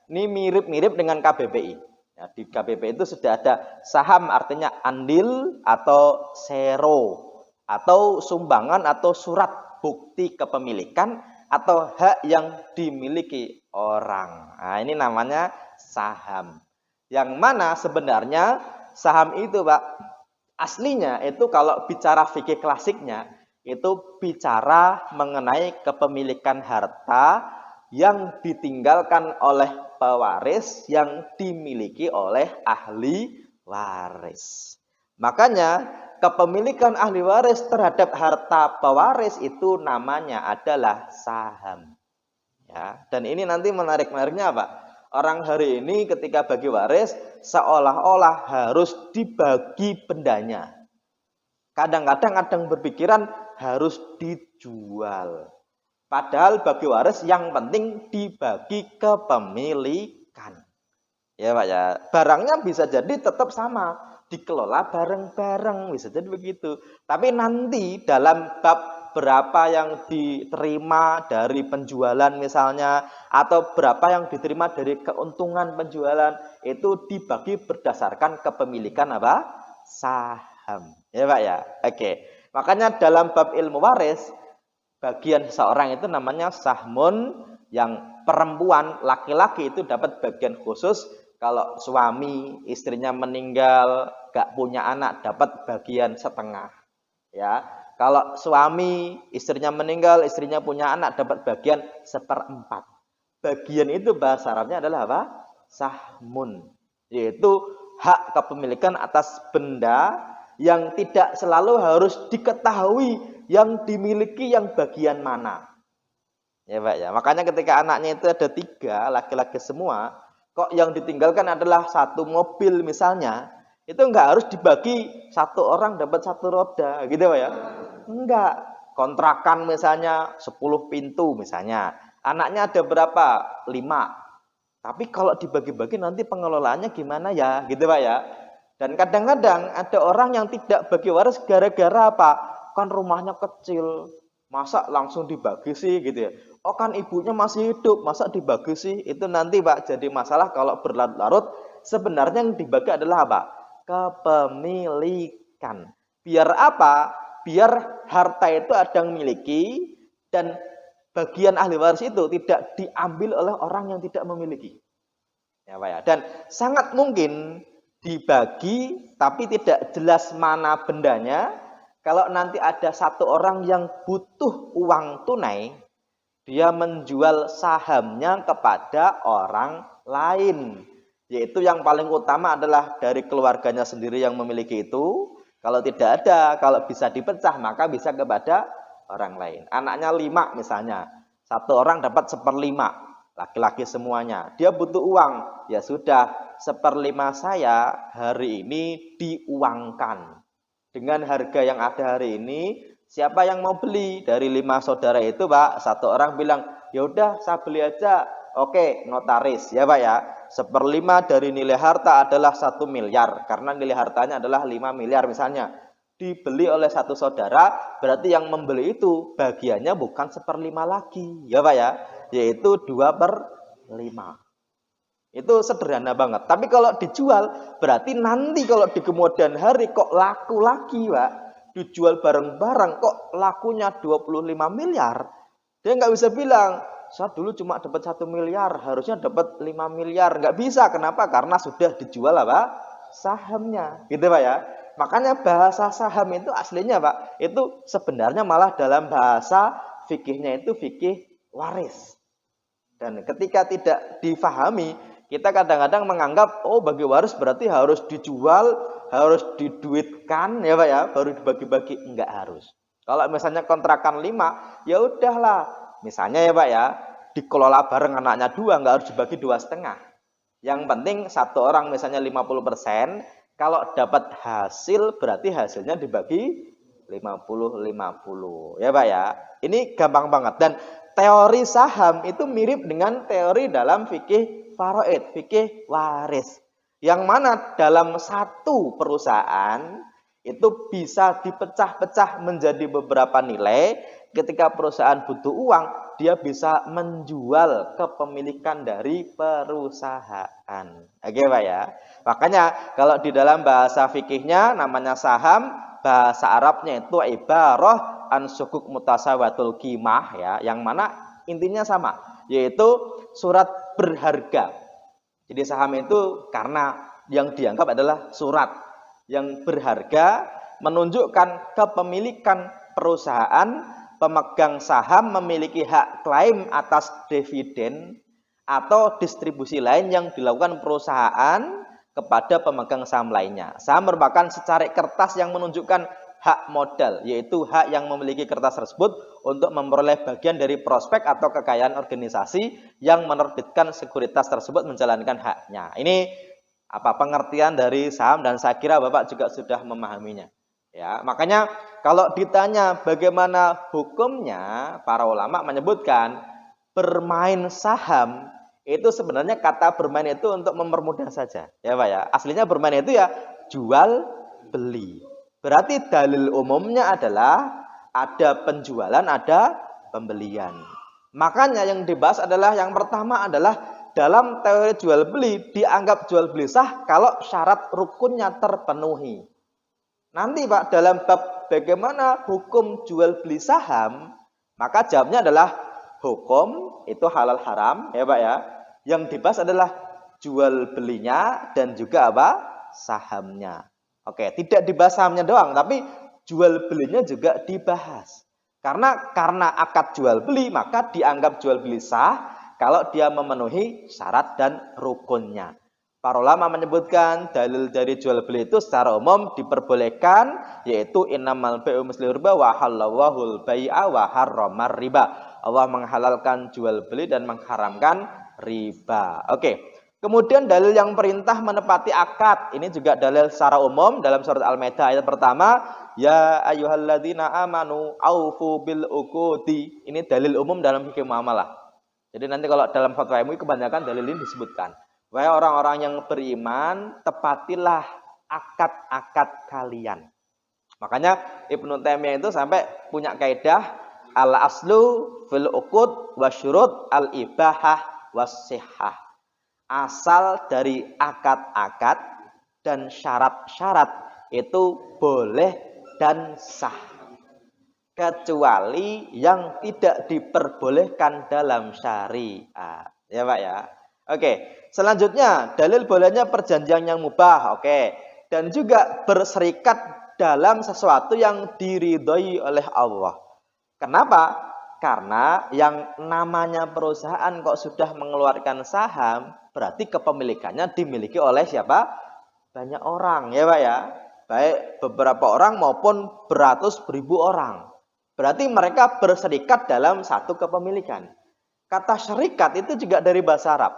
ini mirip-mirip dengan KBBI. Ya, di KBBI itu sudah ada saham artinya andil atau sero, atau sumbangan atau surat bukti kepemilikan atau hak yang dimiliki orang. Nah, ini namanya saham. Yang mana sebenarnya saham itu Pak aslinya itu kalau bicara fikih klasiknya itu bicara mengenai kepemilikan harta yang ditinggalkan oleh pewaris yang dimiliki oleh ahli waris. Makanya kepemilikan ahli waris terhadap harta pewaris itu namanya adalah saham. Ya, dan ini nanti menarik-menariknya apa? Orang hari ini ketika bagi waris seolah-olah harus dibagi bendanya. Kadang-kadang ada yang berpikiran harus dijual. Padahal bagi waris yang penting dibagi kepemilikan. Ya Pak ya, barangnya bisa jadi tetap sama, dikelola bareng-bareng, bisa jadi begitu. Tapi nanti dalam bab berapa yang diterima dari penjualan misalnya, atau berapa yang diterima dari keuntungan penjualan, itu dibagi berdasarkan kepemilikan apa? Saham. Ya Pak ya, oke. Makanya dalam bab ilmu waris, bagian seseorang itu namanya sahmun, yang perempuan, laki-laki itu dapat bagian khusus. Kalau suami istrinya meninggal gak punya anak dapat bagian setengah. Ya, kalau suami istrinya meninggal istrinya punya anak dapat bagian 1/4. Bagian itu bahasa Arabnya adalah apa? Sahmun, yaitu hak kepemilikan atas benda yang tidak selalu harus diketahui yang dimiliki yang bagian mana. Ya Pak ya, makanya ketika anaknya itu ada 3 laki-laki semua, kok yang ditinggalkan adalah 1 mobil misalnya, itu enggak harus dibagi 1 orang dapat 1 roda gitu Pak ya. Enggak. Kontrakan misalnya 10 pintu misalnya, Anaknya ada berapa? 5. Tapi kalau dibagi-bagi nanti pengelolaannya gimana ya? Gitu Pak ya. Dan kadang-kadang ada orang yang tidak bagi waris gara-gara apa? Kan rumahnya kecil. Masa langsung dibagi sih gitu ya. Oh kan ibunya masih hidup, masa dibagi sih? Itu nanti Pak jadi masalah kalau berlarut-larut. Sebenarnya yang dibagi adalah apa? Kepemilikan. Biar apa? Biar harta itu ada yang miliki dan bagian ahli waris itu tidak diambil oleh orang yang tidak memiliki. Ya Pak ya. Dan sangat mungkin dibagi tapi tidak jelas mana bendanya. Kalau nanti ada satu orang yang butuh uang tunai, dia menjual sahamnya kepada orang lain. Yaitu yang paling utama adalah dari keluarganya sendiri yang memiliki itu. Kalau tidak ada, kalau bisa dipecah maka bisa kepada orang lain. Anaknya 5 misalnya. Satu orang dapat 1/5. Laki-laki semuanya. Dia butuh uang. Ya sudah, 1/5 saya hari ini diuangkan. Dengan harga yang ada hari ini, siapa yang mau beli? Dari 5 saudara itu Pak, satu orang bilang, ya udah saya beli aja. Oke, notaris ya Pak ya. 1/5 dari nilai harta adalah 1 miliar. Karena nilai hartanya adalah 5 miliar misalnya. Dibeli oleh satu saudara, berarti yang membeli itu bagiannya bukan 1/5 lagi. Ya Pak ya, yaitu 2/5. Itu sederhana banget. Tapi kalau dijual, berarti nanti kalau di kemudian hari kok laku lagi Pak. Dijual bareng-bareng kok lakunya 25 miliar. Dia nggak bisa bilang, saya dulu cuma dapat 1 miliar, harusnya dapat 5 miliar. Nggak bisa, kenapa? Karena sudah dijual apa? Sahamnya. Gitu Pak ya. Makanya bahasa saham itu aslinya Pak, itu sebenarnya malah dalam bahasa fikihnya itu fikih waris. Dan ketika tidak difahami, kita kadang-kadang menganggap, oh bagi waris berarti harus dijual, harus diduitkan ya Pak ya, baru dibagi-bagi. Enggak harus. Kalau misalnya kontrakan 5, ya udahlah. Misalnya ya Pak ya, dikelola bareng anaknya 2, enggak harus dibagi 2,5. Yang penting satu orang misalnya 50%, kalau dapat hasil berarti hasilnya dibagi 50-50. Ya Pak ya. Ini gampang banget. Dan teori saham itu mirip dengan teori dalam fikih faraid, fikih waris. Yang mana dalam satu perusahaan itu bisa dipecah-pecah menjadi beberapa nilai. Ketika perusahaan butuh uang, dia bisa menjual kepemilikan dari perusahaan. Oke Pak ya. Makanya kalau di dalam bahasa fikihnya namanya saham, bahasa Arabnya itu ibarah an sukuk mutasawatul qimah ya, yang mana intinya sama, yaitu surat berharga. Jadi saham itu karena yang dianggap adalah surat yang berharga menunjukkan kepemilikan perusahaan. Pemegang saham memiliki hak klaim atas dividen atau distribusi lain yang dilakukan perusahaan kepada pemegang saham lainnya. Saham merupakan secarik kertas yang menunjukkan hak modal, yaitu hak yang memiliki kertas tersebut untuk memperoleh bagian dari prospek atau kekayaan organisasi yang menerbitkan sekuritas tersebut menjalankan haknya. Ini apa pengertian dari saham, dan saya kira Bapak juga sudah memahaminya. Ya, makanya kalau ditanya bagaimana hukumnya, para ulama menyebutkan bermain saham itu sebenarnya kata bermain itu untuk mempermudah saja, ya Pak ya. Aslinya bermain itu ya jual beli. Berarti dalil umumnya adalah ada penjualan, ada pembelian. Makanya yang dibahas adalah yang pertama adalah dalam teori jual beli dianggap jual beli sah kalau syarat rukunnya terpenuhi. Nanti Pak dalam bab bagaimana hukum jual beli saham, maka jawabnya adalah hukum itu halal haram ya Pak ya. Yang dibahas adalah jual belinya dan juga apa? Sahamnya. Oke, tidak dibahas sahamnya doang, tapi jual belinya juga dibahas. Karena akad jual beli maka dianggap jual beli sah kalau dia memenuhi syarat dan rukunnya. Para ulama menyebutkan dalil dari jual beli itu secara umum diperbolehkan, yaitu innamal bai'u mislul riba wa halallahul bai'a wa harramar riba. Allah menghalalkan jual beli dan mengharamkan riba. Oke. Kemudian dalil yang perintah menepati akad, ini juga dalil secara umum dalam surat Al-Maidah ayat pertama, ya ayyuhalladzina amanu aufu bil uqudi. Ini dalil umum dalam fikih muamalah. Jadi nanti kalau dalam fatwa MUI kebanyakan dalil ini disebutkan. Wahai orang-orang yang beriman, tepatilah akad-akad kalian. Makanya Ibnu Taimiyah itu sampai punya kaidah al-aslu fil uqud wasyurut al-ibahah was-sihhah. Asal dari akad-akad dan syarat-syarat itu boleh dan sah. Kecuali yang tidak diperbolehkan dalam syariat. Ya Pak ya. Oke, selanjutnya dalil bolehnya perjanjian yang mubah. Oke. Dan juga berserikat dalam sesuatu yang diridhoi oleh Allah. Kenapa? Karena yang namanya perusahaan kok sudah mengeluarkan saham, berarti kepemilikannya dimiliki oleh siapa? Banyak orang, ya Pak ya. Baik beberapa orang maupun beratus beribu orang. Berarti mereka berserikat dalam satu kepemilikan. Kata syarikat itu juga dari bahasa Arab,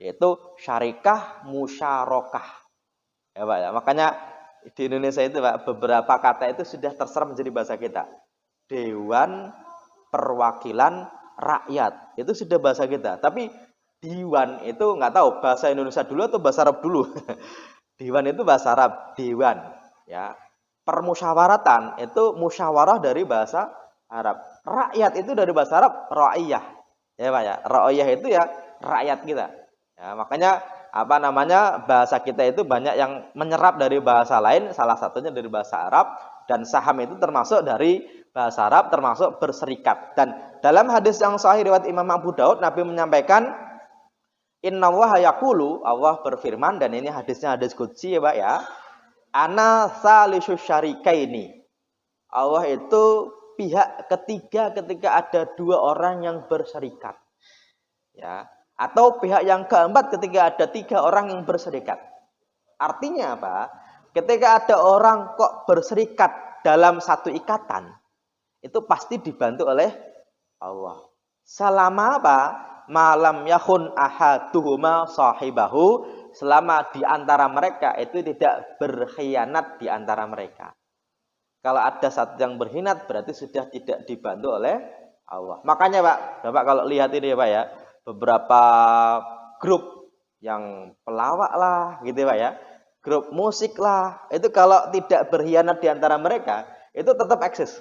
yaitu syarikah musyarakah. Ya Pak ya. Makanya di Indonesia itu Pak, beberapa kata itu sudah terserap menjadi bahasa kita. Dewan Perwakilan Rakyat, itu sudah bahasa kita. Tapi Diwan itu nggak tahu bahasa Indonesia dulu atau bahasa Arab dulu. Diwan itu bahasa Arab, Dewan. Ya. Permusyawaratan itu musyawarah dari bahasa Arab. Rakyat itu dari bahasa Arab ra'iyah. Ya Pak ya. Ra'iyah itu ya rakyat kita. Ya, makanya bahasa kita itu banyak yang menyerap dari bahasa lain, salah satunya dari bahasa Arab, dan saham itu termasuk dari bahasa Arab, termasuk berserikat. Dan dalam hadis yang sahih riwayat Imam Abu Daud, Nabi menyampaikan innallaha yaqulu, Allah berfirman, dan ini hadisnya hadis qudsi ya Pak ya. Ana salisu syarikaini. Allah itu pihak ketiga ketika ada dua orang yang berserikat. Ya. Atau pihak yang keempat ketika ada tiga orang yang berserikat. Artinya apa? Ketika ada orang kok berserikat dalam satu ikatan, itu pasti dibantu oleh Allah. Selama apa? Malam yahun ahaduhuma sahibahu, selama di antara mereka itu tidak berkhianat di antara mereka. Kalau ada satu yang berkhianat berarti sudah tidak dibantu oleh Allah. Makanya Bapak kalau lihat ini ya Pak ya, beberapa grup yang pelawak lah gitu Pak ya, grup musik lah, itu kalau tidak berkhianat di antara mereka itu tetap eksis.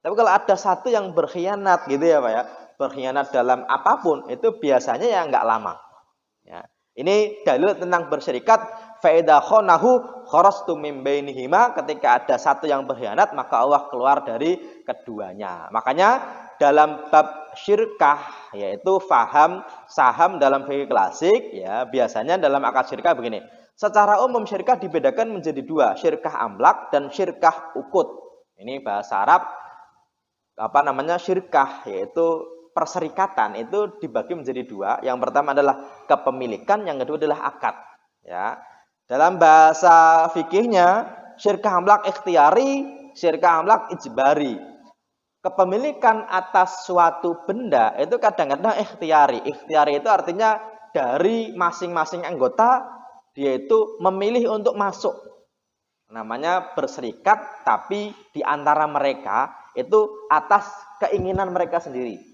Tapi kalau ada satu yang berkhianat gitu ya Pak ya, berkhianat dalam apapun itu biasanya ya nggak lama. Ya. Ini dalil tentang berserikat. Fa'idha khonahu kharastu min bainihima, ketika ada satu yang berkhianat maka Allah keluar dari keduanya. Makanya dalam bab syirkah, yaitu faham saham dalam fikih klasik, ya biasanya dalam akad syirkah begini. Secara umum syirkah dibedakan menjadi dua, syirkah amlak dan syirkah ukut. Ini bahasa Arab syirkah, yaitu perserikatan itu dibagi menjadi dua. Yang pertama adalah kepemilikan, yang kedua adalah akad. Ya. Dalam bahasa fikihnya, syirkah amlak ikhtiari, syirkah amlak ijbari. Kepemilikan atas suatu benda itu kadang-kadang ikhtiari. Ikhtiari itu artinya dari masing-masing anggota dia itu memilih untuk masuk. Namanya berserikat, tapi di antara mereka itu atas keinginan mereka sendiri.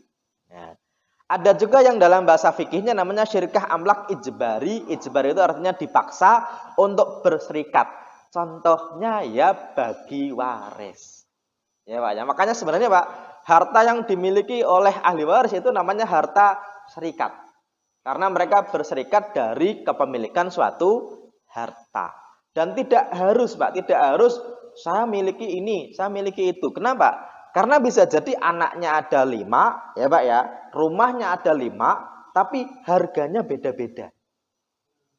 Ya. Ada juga yang dalam bahasa fikihnya namanya syirkah amlak ijbari. Ijbari itu artinya dipaksa untuk berserikat. Contohnya ya bagi waris. Ya Pak ya. Makanya sebenarnya Pak, harta yang dimiliki oleh ahli waris itu namanya harta serikat. Karena mereka berserikat dari kepemilikan suatu harta. Dan tidak harus Pak, tidak harus saya miliki ini, saya miliki itu. Kenapa? Karena bisa jadi anaknya ada 5, ya Pak ya, rumahnya ada 5, tapi harganya beda-beda.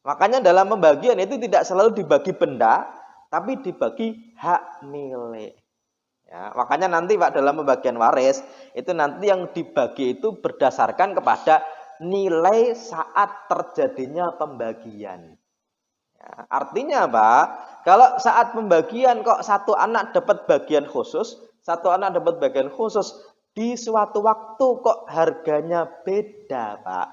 Makanya dalam pembagian itu tidak selalu dibagi benda, tapi dibagi hak milik. Ya, makanya nanti Pak dalam pembagian waris, itu nanti yang dibagi itu berdasarkan kepada nilai saat terjadinya pembagian. Ya, artinya Pak, kalau saat pembagian kok satu anak dapat bagian khusus, satu anak dapat bagian khusus, di suatu waktu kok harganya beda Pak.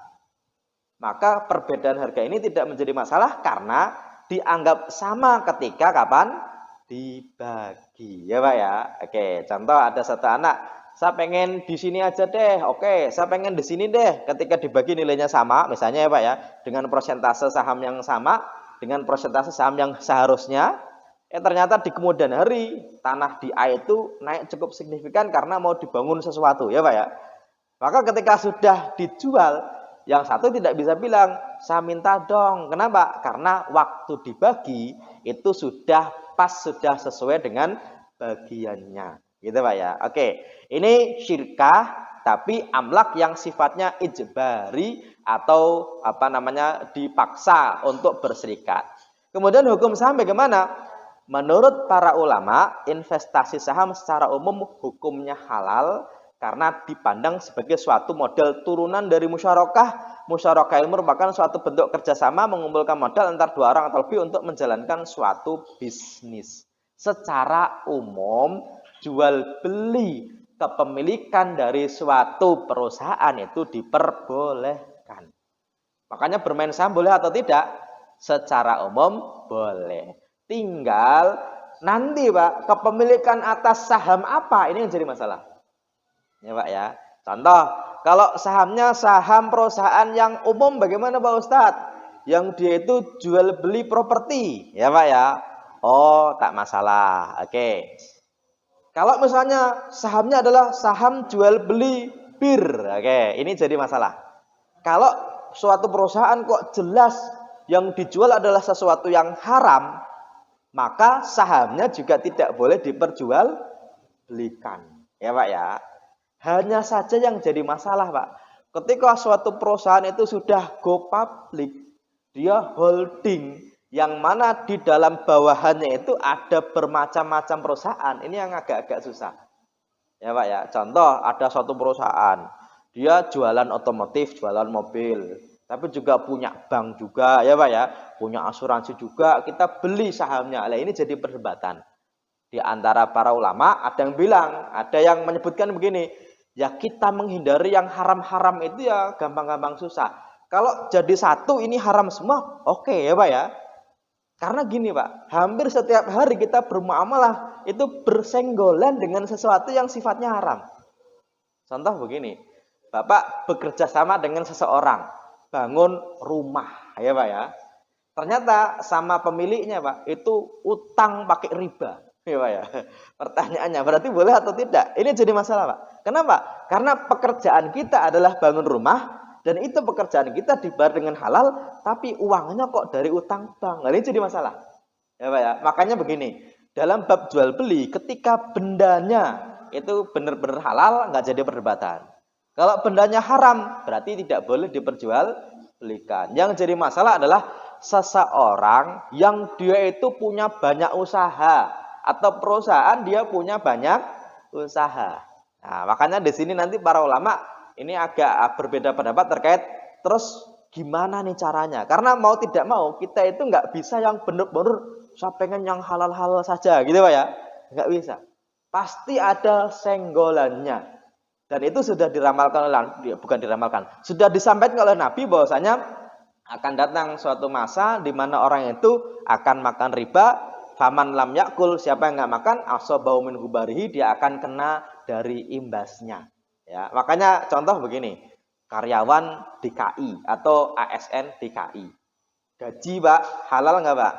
Maka perbedaan harga ini tidak menjadi masalah karena dianggap sama ketika kapan dibagi. Ya Pak ya. Oke, contoh ada satu anak saya pengen di sini aja deh, oke, saya pengen di sini deh. Ketika dibagi nilainya sama, misalnya ya Pak ya, dengan persentase saham yang sama, dengan persentase saham yang seharusnya, ternyata di kemudian hari tanah di A itu naik cukup signifikan karena mau dibangun sesuatu ya Pak ya. Maka ketika sudah dijual, yang satu tidak bisa bilang, saya minta dong. Kenapa? Karena waktu dibagi itu sudah pas, sudah sesuai dengan bagiannya. Gitu Pak ya. Oke, ini syirkah tapi amlak yang sifatnya ijbari atau dipaksa untuk berserikat. Kemudian hukum saham bagaimana? Menurut para ulama, investasi saham secara umum hukumnya halal karena dipandang sebagai suatu model turunan dari musyarakah. Musyarakah ini merupakan suatu bentuk kerjasama mengumpulkan modal antar dua orang atau lebih untuk menjalankan suatu bisnis. Secara umum, jual beli kepemilikan dari suatu perusahaan itu diperbolehkan. Makanya bermain saham boleh atau tidak? Secara umum boleh. Tinggal nanti Pak, kepemilikan atas saham apa ini yang jadi masalah. Ya Pak ya. Contoh, kalau sahamnya saham perusahaan yang umum bagaimana Pak Ustadz? Yang dia itu jual beli properti, ya Pak ya. Oh, tak masalah. Oke. Kalau misalnya sahamnya adalah saham jual beli bir, oke, ini jadi masalah. Kalau suatu perusahaan kok jelas yang dijual adalah sesuatu yang haram, maka sahamnya juga tidak boleh diperjualbelikan. Ya Pak ya. Hanya saja yang jadi masalah Pak, ketika suatu perusahaan itu sudah go public, dia holding, yang mana di dalam bawahannya itu ada bermacam-macam perusahaan. Ini yang agak-agak susah. Ya Pak ya. Contoh, ada suatu perusahaan, dia jualan otomotif, jualan mobil, tapi juga punya bank juga, ya Pak ya. Punya asuransi juga, kita beli sahamnya. Nah, ini jadi perdebatan. Di antara para ulama, ada yang bilang, ada yang menyebutkan begini, ya kita menghindari yang haram-haram itu ya gampang-gampang susah. Kalau jadi satu ini haram semua, oke ya Pak ya. Karena gini Pak, hampir setiap hari kita bermuamalah itu bersenggolan dengan sesuatu yang sifatnya haram. Contoh begini, Bapak bekerja sama dengan seseorang, bangun rumah, ya Pak ya. Ternyata sama pemiliknya Pak, itu utang pakai riba, ya Pak ya. Pertanyaannya, berarti boleh atau tidak? Ini jadi masalah Pak. Kenapa? Karena pekerjaan kita adalah bangun rumah, dan itu pekerjaan kita dibayar dengan halal, tapi uangnya kok dari utang bank. Nah, ini jadi masalah. Ya Pak ya. Makanya begini, dalam bab jual beli, ketika bendanya itu benar-benar halal, nggak jadi perdebatan. Kalau bendanya haram, berarti tidak boleh diperjualbelikan. Yang jadi masalah adalah seseorang yang dia itu punya banyak usaha, atau perusahaan dia punya banyak usaha. Nah, makanya di sini nanti para ulama ini agak berbeda pendapat terkait terus gimana nih caranya. Karena mau tidak mau kita itu nggak bisa yang benar-benar saya pengen yang halal-halal saja gitu Pak ya. Nggak bisa. Pasti ada senggolannya. Dan itu sudah diramalkan oleh, bukan diramalkan, sudah disampaikan oleh Nabi bahwasanya akan datang suatu masa di mana orang itu akan makan riba. Faman lam yakul, siapa yang nggak makan, asobau min hubarihi, dia akan kena dari imbasnya. Ya, makanya contoh begini, karyawan DKI atau ASN DKI, gaji Pak, halal nggak Pak?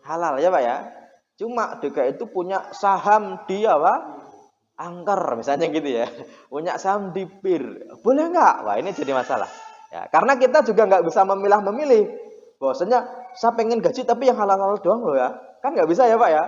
Halal ya Pak ya. Cuma DKI itu punya saham dia Pak, angker misalnya gitu ya, punya saham di bir, boleh nggak? Wah ini jadi masalah. Ya, karena kita juga nggak bisa memilah-memilih. Bahwasanya saya pengen gaji tapi yang halal-halal doang loh ya, kan nggak bisa ya Pak ya.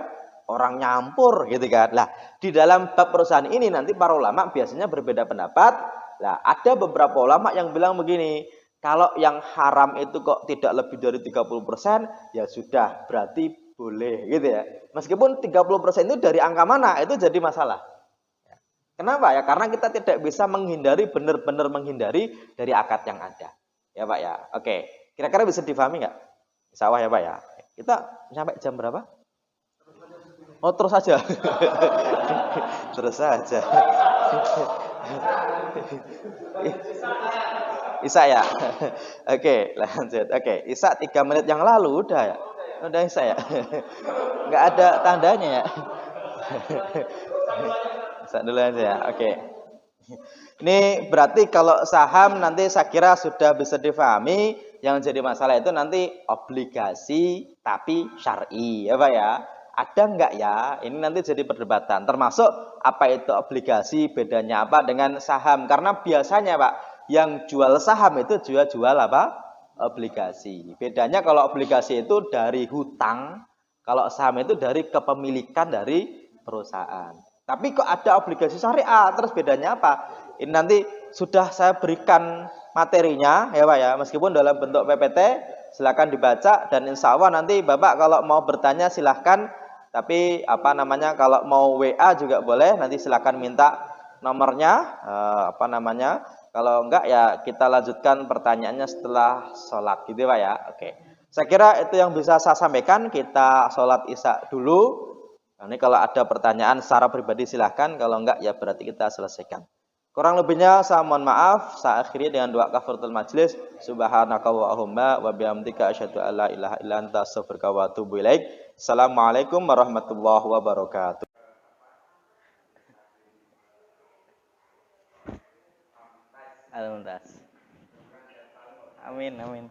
Orang nyampur gitu kan. Lah, di dalam bab perusahaan ini nanti para ulama biasanya berbeda pendapat. Lah, ada beberapa ulama yang bilang begini, kalau yang haram itu kok tidak lebih dari 30%, ya sudah, berarti boleh gitu ya. Meskipun 30% itu dari angka mana, itu jadi masalah. Kenapa ya? Karena kita tidak bisa menghindari, benar-benar menghindari dari akad yang ada. Ya Pak ya. Oke, kira-kira bisa difahami nggak? Insya Allah ya Pak ya. Kita sampai jam berapa? Oh terus saja. Terus saja. Isa ya. Oke, lanjut. Oke, Isa 3 menit yang lalu udah ya. Udah Isa ya. Enggak ada tandanya ya. Sak dulu aja ya. Oke. Ini berarti kalau saham nanti saya kira sudah bisa difahami. Yang jadi masalah itu nanti obligasi tapi syar'i, ya Pak ya. Ada enggak ya? Ini nanti jadi perdebatan. Termasuk apa itu obligasi, bedanya apa dengan saham? Karena biasanya Pak, yang jual saham itu jual apa? Obligasi. Bedanya kalau obligasi itu dari hutang, kalau saham itu dari kepemilikan dari perusahaan. Tapi kok ada obligasi syariah? Terus bedanya apa? Ini nanti sudah saya berikan materinya ya Pak ya, meskipun dalam bentuk PPT, silakan dibaca dan insya Allah nanti Bapak kalau mau bertanya silahkan, tapi apa namanya kalau mau WA juga boleh, nanti silakan minta nomornya apa namanya, kalau enggak ya kita lanjutkan pertanyaannya setelah sholat gitu Pak ya. Oke, saya kira itu yang bisa saya sampaikan. Kita sholat isya dulu. Ini kalau ada pertanyaan secara pribadi silahkan, kalau enggak ya berarti kita selesaikan. Kurang lebihnya saya mohon maaf. Saya akhiri dengan doa kafaratul majlis. Subhanakallahumma wa bihamdika asyhadu an la ilaha illa anta astaghfiruka wa atubu ilaik. Assalamualaikum warahmatullahi wabarakatuh. Alhamdulillah. Amin amin.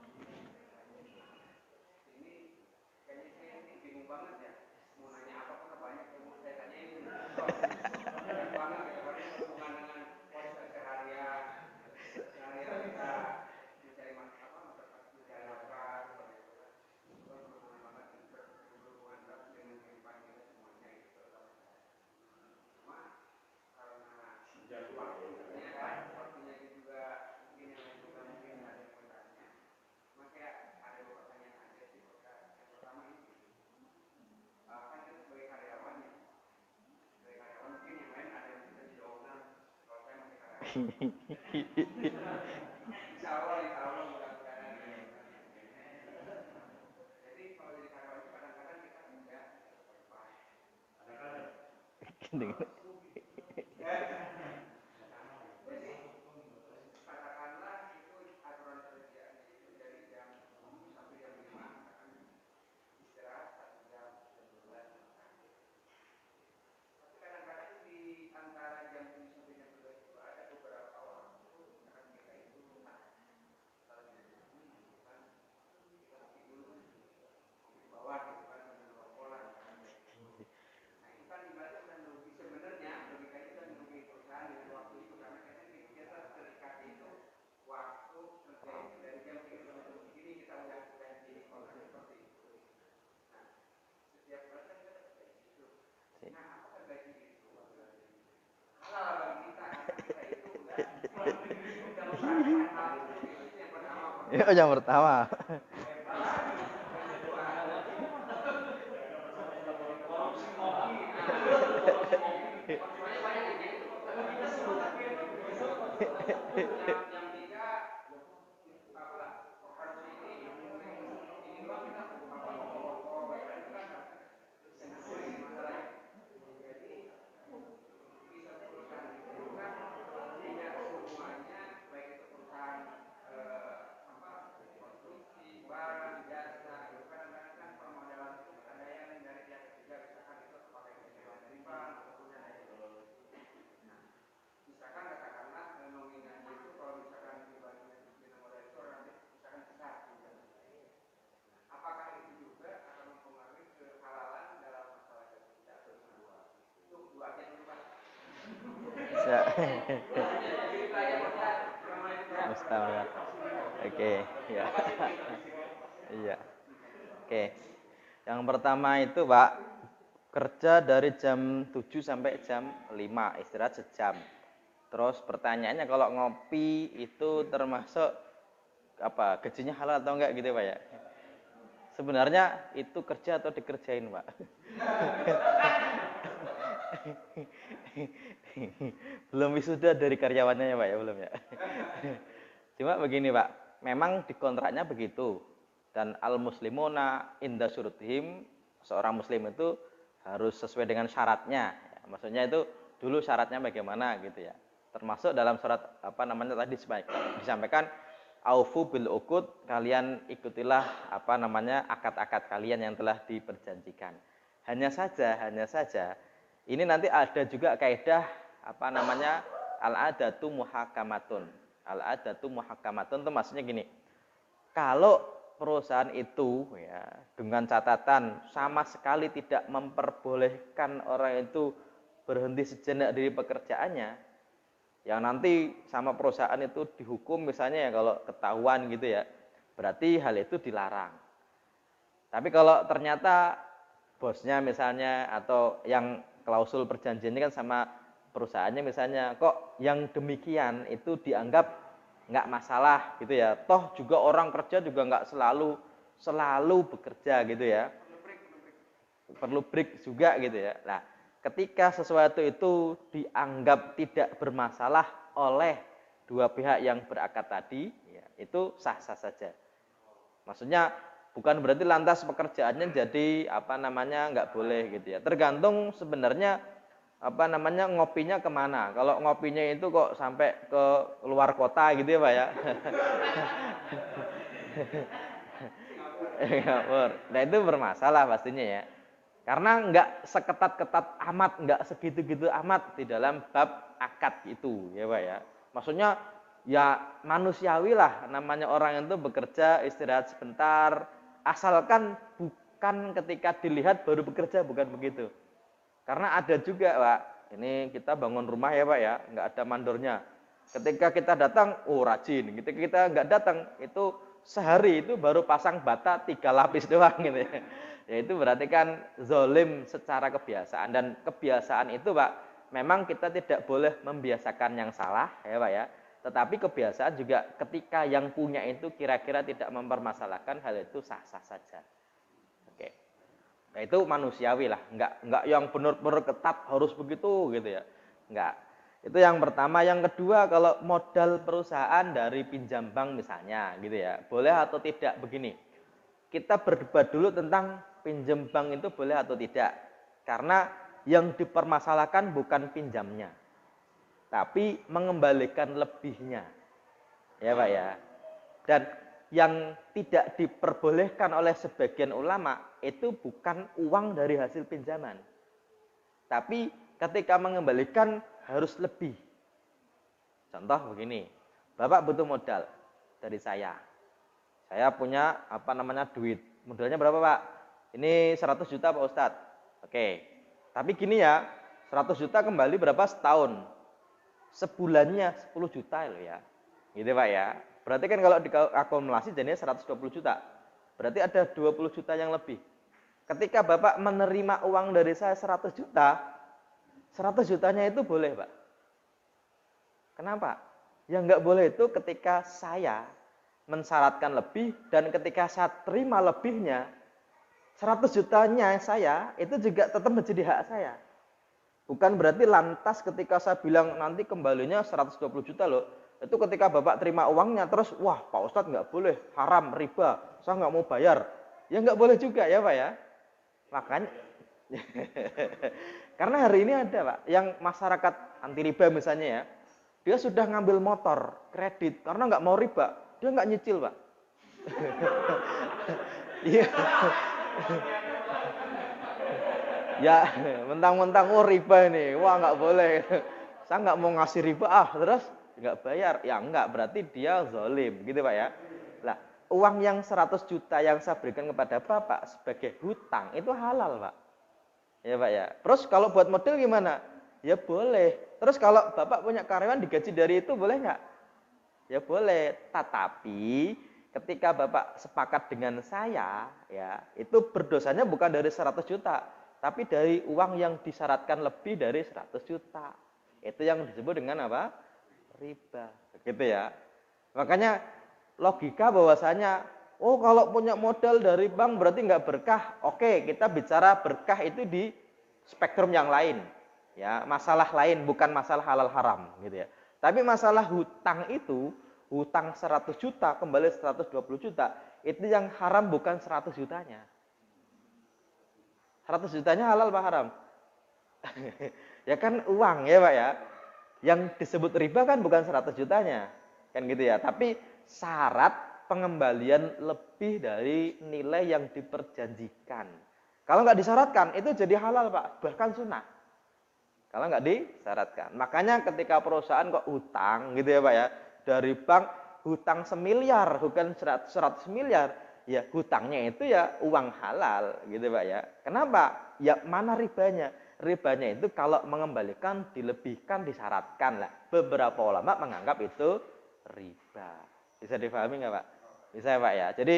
Ya, yang pertama. Ya. Mustafa. Oke, ya. Iya. Oke. Yang pertama itu, Pak, kerja dari jam 7 sampai jam 5, istirahat sejam. Terus pertanyaannya kalau ngopi itu termasuk apa? Gajinya halal atau enggak gitu, Pak ya? Sebenarnya itu kerja atau dikerjain, Pak? Belum wisuda dari karyawannya ya Pak ya, belum ya. Cuma begini Pak, memang di kontraknya begitu. Dan al-muslimuna inda syurutihim, seorang muslim itu harus sesuai dengan syaratnya. Ya, maksudnya itu dulu syaratnya bagaimana gitu ya. Termasuk dalam surat apa namanya tadi disampaikan aufu bil uqud, kalian ikutilah apa namanya akad-akad kalian yang telah diperjanjikan. Hanya saja Ini nanti ada juga kaidah apa namanya al-adatu muhakamatun. Al-adatu muhakamatun itu maksudnya gini. Kalau perusahaan itu ya dengan catatan sama sekali tidak memperbolehkan orang itu berhenti sejenak dari pekerjaannya, yang nanti sama perusahaan itu dihukum misalnya ya kalau ketahuan gitu ya, berarti hal itu dilarang. Tapi kalau ternyata bosnya misalnya atau yang klausul perjanjiannya kan sama perusahaannya misalnya, kok yang demikian itu dianggap nggak masalah gitu ya. Toh juga orang kerja juga nggak selalu bekerja gitu ya. Perlu break juga gitu ya. Nah, ketika sesuatu itu dianggap tidak bermasalah oleh dua pihak yang berakad tadi, ya, itu sah-sah saja. Maksudnya bukan berarti lantas pekerjaannya jadi apa namanya nggak boleh gitu ya. Tergantung sebenarnya apa namanya ngopinya kemana. Kalau ngopinya itu kok sampai ke luar kota gitu ya Pak ya. Nah itu bermasalah pastinya ya. Karena nggak seketat-ketat amat, nggak segitu-gitu amat di dalam bab akad itu ya Pak ya. Maksudnya ya manusiawi lah namanya orang itu bekerja istirahat sebentar, asalkan bukan ketika dilihat baru bekerja, bukan begitu. Karena ada juga Pak, ini kita bangun rumah ya Pak ya, nggak ada mandornya. Ketika kita datang, oh rajin. Ketika kita nggak datang, itu sehari itu baru pasang bata 3 lapis doang gitu ya. Ya itu berarti kan zolim secara kebiasaan. Dan kebiasaan itu Pak, memang kita tidak boleh membiasakan yang salah ya Pak ya. Tetapi kebiasaan juga ketika yang punya itu kira-kira tidak mempermasalahkan, hal itu sah-sah saja. Oke. Nah, itu manusiawi lah, enggak yang benar-benar ketat harus begitu gitu ya. Enggak. Itu yang pertama. Yang kedua, kalau modal perusahaan dari pinjam bank misalnya gitu ya. Boleh atau tidak begini. Kita berdebat dulu tentang pinjam bank itu boleh atau tidak. Karena yang dipermasalahkan bukan pinjamnya, tapi mengembalikan lebihnya. Ya Pak ya. Dan yang tidak diperbolehkan oleh sebagian ulama itu bukan uang dari hasil pinjaman. Tapi ketika mengembalikan harus lebih. Contoh begini, Bapak butuh modal dari saya. Saya punya apa namanya duit. Modalnya berapa Pak? Ini 100 juta Pak Ustadz. Oke. Tapi gini ya, 100 juta kembali berapa setahun? Sebulannya 10 juta loh ya. Gitu Pak ya. Berarti kan kalau diakumulasi jadinya 120 juta. Berarti ada 20 juta yang lebih. Ketika Bapak menerima uang dari saya 100 juta, 100 jutanya itu boleh Pak. Kenapa? Yang nggak boleh itu ketika saya mensyaratkan lebih dan ketika saya terima lebihnya, 100 jutanya saya itu juga tetap menjadi hak saya. Bukan berarti lantas ketika saya bilang nanti kembalinya 120 juta loh, itu ketika Bapak terima uangnya terus, wah Pak Ustadz nggak boleh, haram, riba, saya nggak mau bayar. Ya nggak boleh juga ya Pak ya. Makanya, karena hari ini ada Pak, yang masyarakat anti riba misalnya ya, dia sudah ngambil motor, kredit, karena nggak mau riba, dia nggak nyicil Pak. Iya. Ya, mentang-mentang oh riba ini, wah nggak boleh. Saya nggak mau ngasih riba terus nggak bayar. Ya enggak, berarti dia zalim, gitu Pak ya. Lah, uang yang 100 juta yang saya berikan kepada Bapak sebagai hutang itu halal Pak. Ya Pak ya. Terus kalau buat model gimana? Ya boleh. Terus kalau Bapak punya karyawan digaji dari itu boleh nggak? Ya boleh. Tetapi ketika Bapak sepakat dengan saya, ya itu berdosanya bukan dari 100 juta, tapi dari uang yang disyaratkan lebih dari 100 juta. Itu yang disebut dengan apa? Riba. Gitu ya. Makanya logika bahwasanya, oh kalau punya modal dari bank berarti nggak berkah. Oke, kita bicara berkah itu di spektrum yang lain. Ya, masalah lain, bukan masalah halal haram. Gitu ya. Tapi masalah hutang itu, hutang 100 juta kembali 120 juta, itu yang haram bukan 100 jutanya. 100 jutanya halal Pak haram? Ya kan uang ya Pak ya. Yang disebut riba kan bukan 100 jutanya. Kan gitu ya. Tapi syarat pengembalian lebih dari nilai yang diperjanjikan. Kalau nggak disyaratkan itu jadi halal Pak, bahkan sunnah. Kalau nggak disyaratkan. Makanya ketika perusahaan kok hutang gitu ya Pak ya, dari bank hutang 1 miliar, bukan 100 miliar, ya hutangnya itu ya uang halal gitu Pak ya. Kenapa? Ya mana ribanya? Ribanya itu kalau mengembalikan dilebihkan disyaratkan lah. Beberapa ulama menganggap itu riba. Bisa difahami nggak Pak? Bisa ya Pak ya. Jadi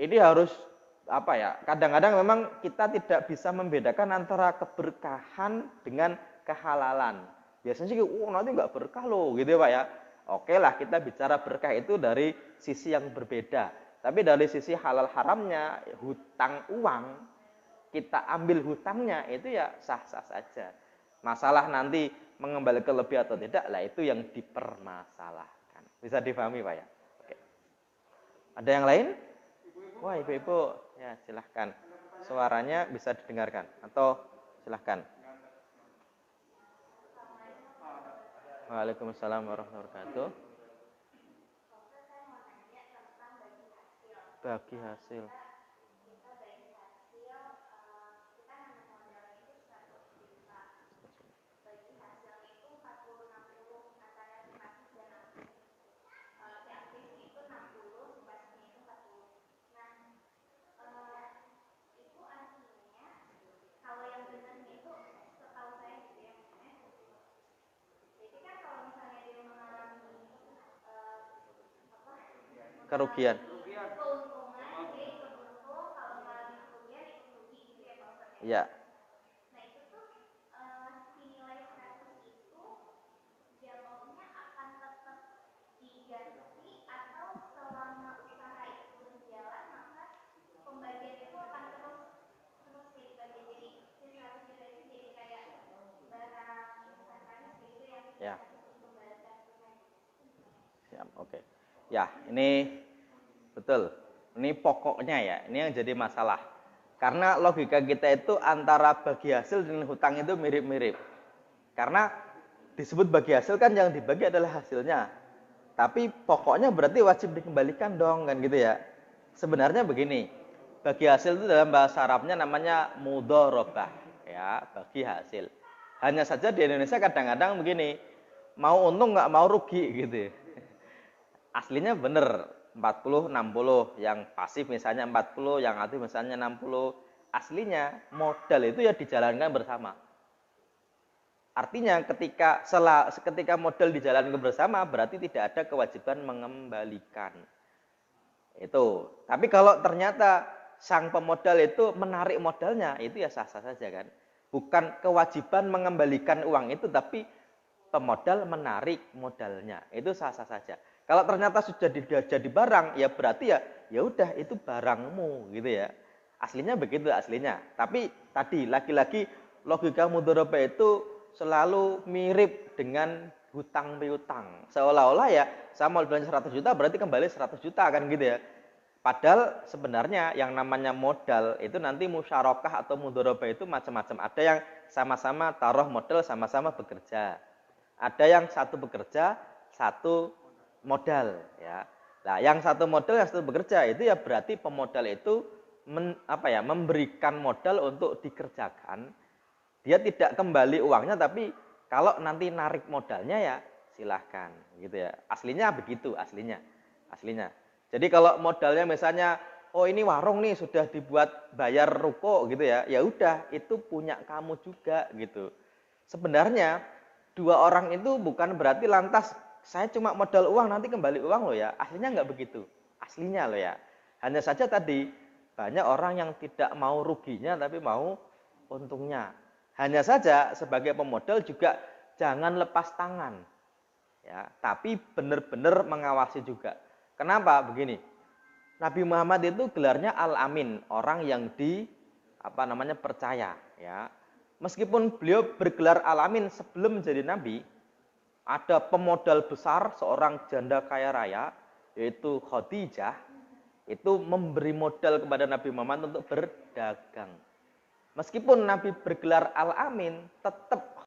ini harus apa ya? Kadang-kadang memang kita tidak bisa membedakan antara keberkahan dengan kehalalan. Biasanya sih, nanti nggak berkah loh, gitu ya Pak ya. Oke lah, kita bicara berkah itu dari sisi yang berbeda. Tapi dari sisi halal haramnya, hutang uang, kita ambil hutangnya, itu ya sah-sah saja. Masalah nanti mengembalikan lebih atau tidak, lah itu yang dipermasalahkan. Bisa difahami Pak ya? Oke. Ada yang lain? Wah ibu-ibu, ya silahkan. Suaranya bisa didengarkan, atau silahkan. Waalaikumsalam warahmatullahi wabarakatuh. Bagi hasil. Kerugian. Ya. Ya. Siap, oke. Ya, ini betul. Ini pokoknya ya, ini yang jadi masalah. Karena logika kita itu antara bagi hasil dan hutang itu mirip-mirip. Karena disebut bagi hasil kan yang dibagi adalah hasilnya. Tapi pokoknya berarti wajib dikembalikan dong kan gitu ya. Sebenarnya begini, bagi hasil itu dalam bahasa Arabnya namanya mudharabah ya, bagi hasil. Hanya saja di Indonesia kadang-kadang begini, mau untung nggak mau rugi gitu. Aslinya bener 40-60, yang pasif misalnya 40, yang aktif misalnya 60. Aslinya modal itu ya dijalankan bersama. Artinya ketika modal dijalankan bersama berarti tidak ada kewajiban mengembalikan. Itu. Tapi kalau ternyata sang pemodal itu menarik modalnya, itu ya sah-sah saja kan. Bukan kewajiban mengembalikan uang itu, tapi pemodal menarik modalnya. Itu sah-sah saja. Kalau ternyata sudah jadi barang, ya berarti ya udah itu barangmu gitu ya. Aslinya begitu aslinya. Tapi tadi lagi-lagi logika mudharabah itu selalu mirip dengan hutang piutang. Seolah-olah ya saya mau belanja 100 juta berarti kembali 100 juta kan gitu ya. Padahal sebenarnya yang namanya modal itu nanti musyarakah atau mudharabah itu macam-macam. Ada yang sama-sama taruh modal, sama-sama bekerja. Ada yang satu bekerja, satu modal ya. Nah, yang satu modal, yang satu bekerja itu ya berarti pemodal itu memberikan modal untuk dikerjakan. Dia tidak kembali uangnya, tapi kalau nanti narik modalnya ya silahkan gitu ya. Aslinya begitu, aslinya. Jadi kalau modalnya misalnya, oh ini warung nih sudah dibuat bayar ruko gitu ya, ya udah itu punya kamu juga gitu. Sebenarnya dua orang itu bukan berarti lantas saya cuma modal uang nanti kembali uang loh ya. Aslinya nggak begitu. Aslinya loh ya. Hanya saja tadi banyak orang yang tidak mau ruginya tapi mau untungnya. Hanya saja sebagai pemodal juga jangan lepas tangan. Ya, tapi benar-benar mengawasi juga. Kenapa? Begini. Nabi Muhammad itu gelarnya Al-Amin, orang yang percaya, ya. Meskipun beliau bergelar Al-Amin sebelum menjadi nabi, ada pemodal besar seorang janda kaya raya yaitu Khadijah, itu memberi modal kepada Nabi Muhammad untuk berdagang. Meskipun Nabi bergelar Al-Amin, tetap